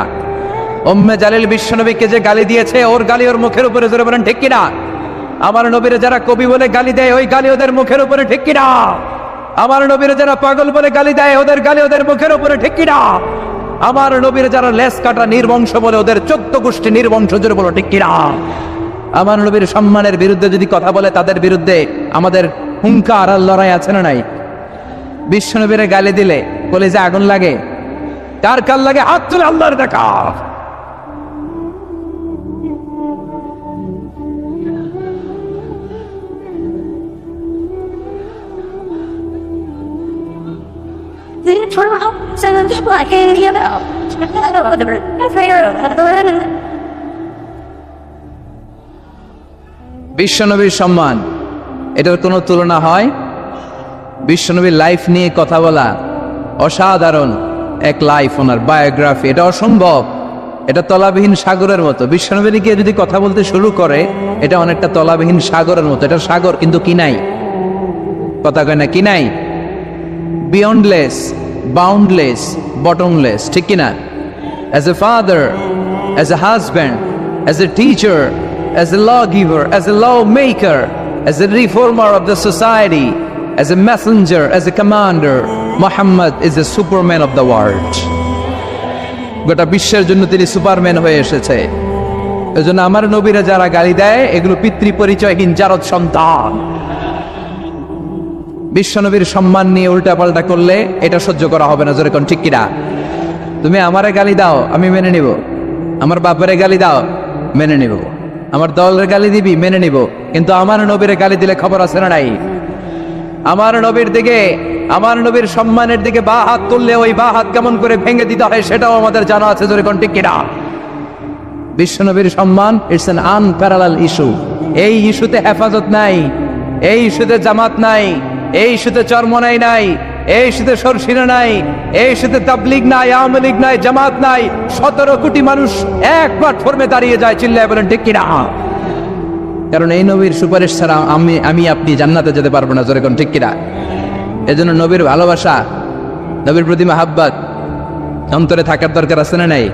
উম্মে জালিল বিশ্বনবীকে যে গালি দিয়েছে, ওর গালি ওর মুখের উপরে, জোরে বলেন ঠিক কিনা? আমার নবীরে যারা কবি বলে গালি দেয়, ওই গালি ওদের মুখের উপরে, ঠিক কিনা? আমার নবীরে যারা পাগল বলে গালি দেয়, ওদের গালি ওদের মুখের উপরে, ঠিক কিনা? আমার নবীরে যারা লেস কাটা নির্বংশ বলে, ওদের 14 গোষ্ঠী নির্বংশ, জোরে বলো ঠিক কিনা? আমার নবীর সম্মানের বিরুদ্ধে যদি কথা বলে, তাদের বিরুদ্ধে আমাদের হুঙ্কার আর লড়াই আছে না নাই? বিশ্বনবীরে গালি দিলে কলিজা আগুন লাগে? কার কার লাগে? হাত তুলে আল্লাহর দেখা। বিশ্বনবীর সম্মান, এটার কোনো তুলনা হয়? বিশ্বনবীর লাইফ নিয়ে কথা বলা, অসাধারণ এক লাইফ, ওনার বায়োগ্রাফি, এটা অসম্ভব, এটা তলাবিহীন সাগরের মতো। বিশ্বনবী নিয়ে যদি কথা বলতে শুরু করে, এটা অনেকটা তলাবিহীন সাগরের মতো। এটা সাগর কিন্তু কি নাই, কথা কয় না, কি নাই? বিয়ন্ডলেস, বাউন্ডলেস, বটমলেস, ঠিক কিনা? As a father, as a husband, as a teacher, as a lawgiver, as a lawmaker, as a reformer of the society, as a messenger, as a commander, Muhammad is a superman of the world. গোটা বিশ্বের জন্য তিনি সুপারম্যান হয়ে এসেছে। এজন্য আমার নবীরা যারা গালি দেয়, এগুলো পিতৃ পরিচয়হীন জারদ সন্তান। বিশ্বনবীর সম্মান নিয়ে উল্টাপাল্টা করলে এটা সহ্য করা হবে না, জোরে কোন ঠিক কিনা? তুমি আমারে গালি দাও, আমি মেনে নিব। আমার বাপের গালি দাও, মেনে নিব। আমার দলের গালি দিবি, মেনে নিব। কিন্তু আমার নবীর গালি দিলে খবর আছে না নাই? আমার নবীর দিকে, আমার নবীর সম্মানের দিকে বা হাত তুললে ওই বা হাত কেমন করে ভেঙে দিতে হয় সেটাও আমাদের জানা আছে, জোরে কোন ঠিক কিনা? বিশ্বনবীর সম্মান, ইটস অ্যান আনপ্যারালাল ইস্যু। এই ইস্যুতে হেফাজত নাই, এই ইস্যুতে জামাত নাই, এই ইস্যুতে চরমনাই নাই, এই ইস্যুতে সরসিনা নাই, এই ইস্যুতে তাবলীগ নাই, আওয়ামী লীগ নাই, জামাত নাই। 17 কোটি মানুষ এক প্ল্যাটফর্মে দাঁড়িয়ে যায়, চিল্লায় বলেন ঠিক কিনা? কারণ এই নবীর সুপারিশ ছাড়া আমি আপনি জান্নাতে যেতে পারবো না, জোরে কোন ঠিক কিনা? এজন্য নবীর ভালোবাসা, নবীর প্রতি মাহাব্বত অন্তরে থাকার দরকার আছে না নাই?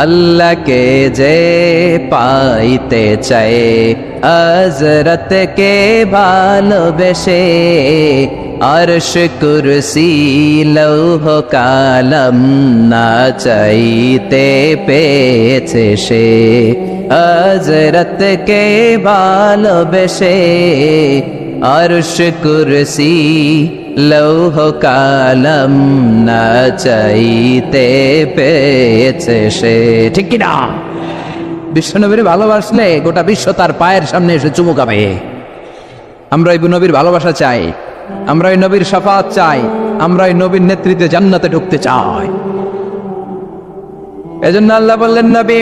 আল্লাহকে যে পাইতে চায়, হযরতকে ভালোবেসে, আরশ কুরসি লৌহ কালাম না চাইতে পেয়েছে সে। হযরতকে ভালোবেসে আরশ কুরসি লৌহ কালাম না চাইতে পেয়েছে সে। ঠিক কি না? বিশ্বনবীর ভালোবাসলে গোটা বিশ্ব তার পায়ের সামনে এসে চুমু খাবে। আমরা এই নবীর ভালোবাসা চাই, আমরা এই নবীর শাফাত চাই, আমরা এই নবীর নেতৃত্বে জান্নাতে ঢুকতে চাই। এজন্য আল্লাহ বললেন, নবী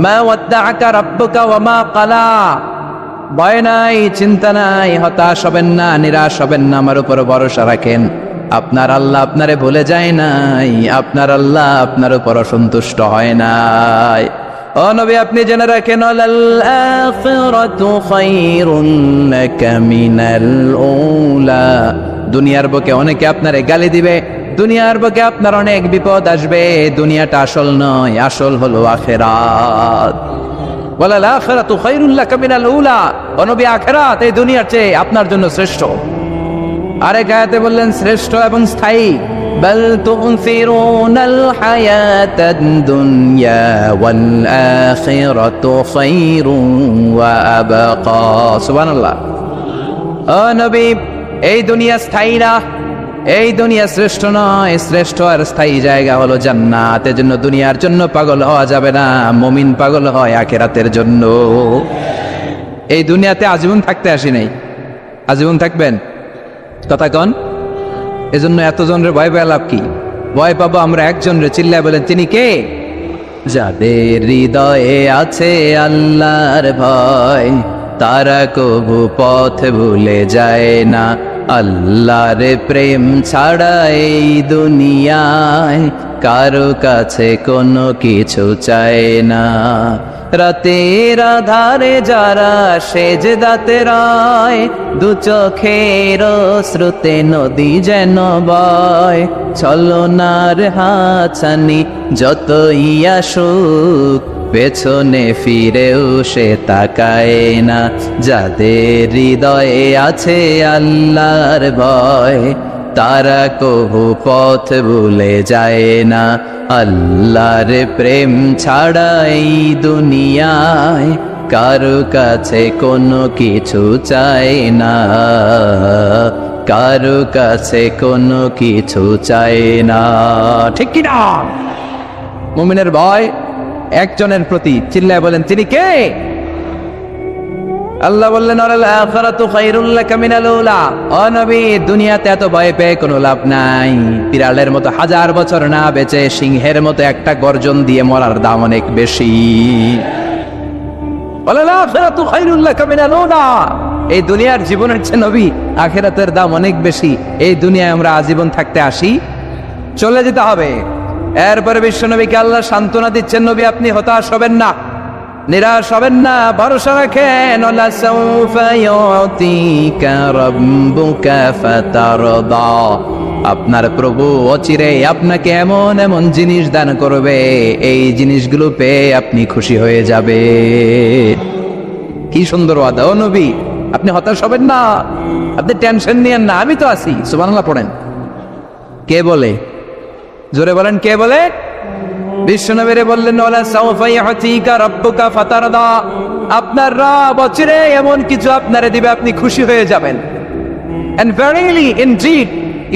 মা ওয়াদ্দাআকা রাব্বুকা ওয়া মা ক্বালা, ভয় নাই, চিন্তা নাই, হতাশ হবেন না, নিরাশ হবেন না, আমার উপর ভরসা রাখেন। আপনার আল্লাহ আপনারে ভুলে যায় নাই, আপনার আল্লাহ আপনার উপর অসন্তুষ্ট হয় নাই। ও নবী, আপনি জেনে রাখেন, লাল আখিরাতু খায়রুন লাকা মিনাল উলা, দুনিয়ার বুকে অনেকে আপনারে গালি দিবে, দুনিয়ার বুকে আপনার অনেক বিপদ আসবে, দুনিয়াটা আসল নয়, আসল হলো আখিরাত। ওয়ালাল আখিরাতু খায়রুল লাকা মিনাল উলা, ও নবী, আখিরাত এই দুনিয়ার চেয়ে আপনার জন্য শ্রেষ্ঠ। আরেক আয়াতে বললেন শ্রেষ্ঠ এবং স্থায়ী। বাল তুনসিরুনাল হায়াতাদ দুনিয়া ওয়াল আখিরাতু খায়রুন ওয়া আবকা। সুবহানাল্লাহ। ও নবী, এই দুনিয়া স্থায়ী না, এই দুনিয়া শ্রেষ্ঠ নয়, শ্রেষ্ঠ আর স্থায়ী জায়গা হলো জান্নাত। এজন্য দুনিয়ার জন্য পাগল হওয়া যাবে না, মুমিন পাগল হয় আখিরাতের জন্য। এই দুনিয়াতে আজীবন থাকতে আসি নাই, আজীবন থাকবেন? কথা কন। এজন্য এতজনের ভয় পেয়ে লাভ কি? ভয় পাবো আমরা একজনের, চিল্লায় বলেন, তিনি কে? যাদের হৃদয়ে আছে আল্লাহর ভয়, তারা কবু পথ ভুলে যায় না। আল্লাহর প্রেম ছাড়া এই দুনিয়ায় কারো কাছে কোনো কিছু চায় না। রাতের আধারে যারা সেজদাতে রয়, দু চোখের শ্রুতে নদী যেন বয়। ছলনার হাতছানি যতই আসুক, পেছনে ফিরেও সে তাকায় না। যাদের হৃদয়ে আছে আল্লাহর ভয়, তারা কবু পথ ভুলে যায় না। আল্লাহর প্রেম ছাড়া এই দুনিয়ায় কারো কাছে কোনো কিছু চায় না, কারো কাছে কোনো কিছু চায় না। ঠিক কি না? মুমিনের ভয় একজনের প্রতি, চিল্লায় বলেন, তিনি কে? আল্লাহ বললেন, আল আখিরাতু খায়রুল লাকা মিনাল উলা। ও নবী, দুনিয়াতে এত ভয় পেয়ে কোনো লাভ নাই। বিড়ালের মতো 1000 বছর না বেঁচে সিংহের মতো একটা গর্জন দিয়ে মরার দাম অনেক বেশি। আল আখিরাতু খায়রুল লাকা মিনাল উলা। এই দুনিয়ার জীবনের চেয়ে নবী আখিরাতের দাম অনেক বেশি। এই দুনিয়ায় আমরা আজীবন থাকতে আসি, চলে যেতে হবে। এরপরে বিশ্বনবীকে আল্লাহ সান্ত্বনা দিচ্ছেন, নবী আপনি হতাশ হবেন না, নিরাশ হবেন না, ভরসা রাখেন। লাসাউফা ইউতিকা রাব্বুকা ফাতারদা, আপনার প্রভু অচিরে আপনাকে এমন এমন জিনিস দান করবে, এই জিনিসগুলো পেয়ে আপনি খুশি হয়ে যাবে। কি সুন্দর ওয়াদা। ও নবী, আপনি হতাশ হবেন না, আপনি টেনশন নিয়েন না, আমি তো আছি। সুবহানাল্লাহ পড়েন। কে বলে? জোরে বলেন, কে বলে? বিশ্বনবীরে বললেন, ওয়ালা সাউফা ইউতিকা রাব্বুকা ফাতারদা, আপনার রব অচিরে এমন কিছু আপনারে দিবে, আপনি খুশি হয়ে যাবেন। And verily indeed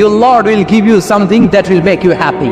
your Lord will give you something that will make you happy.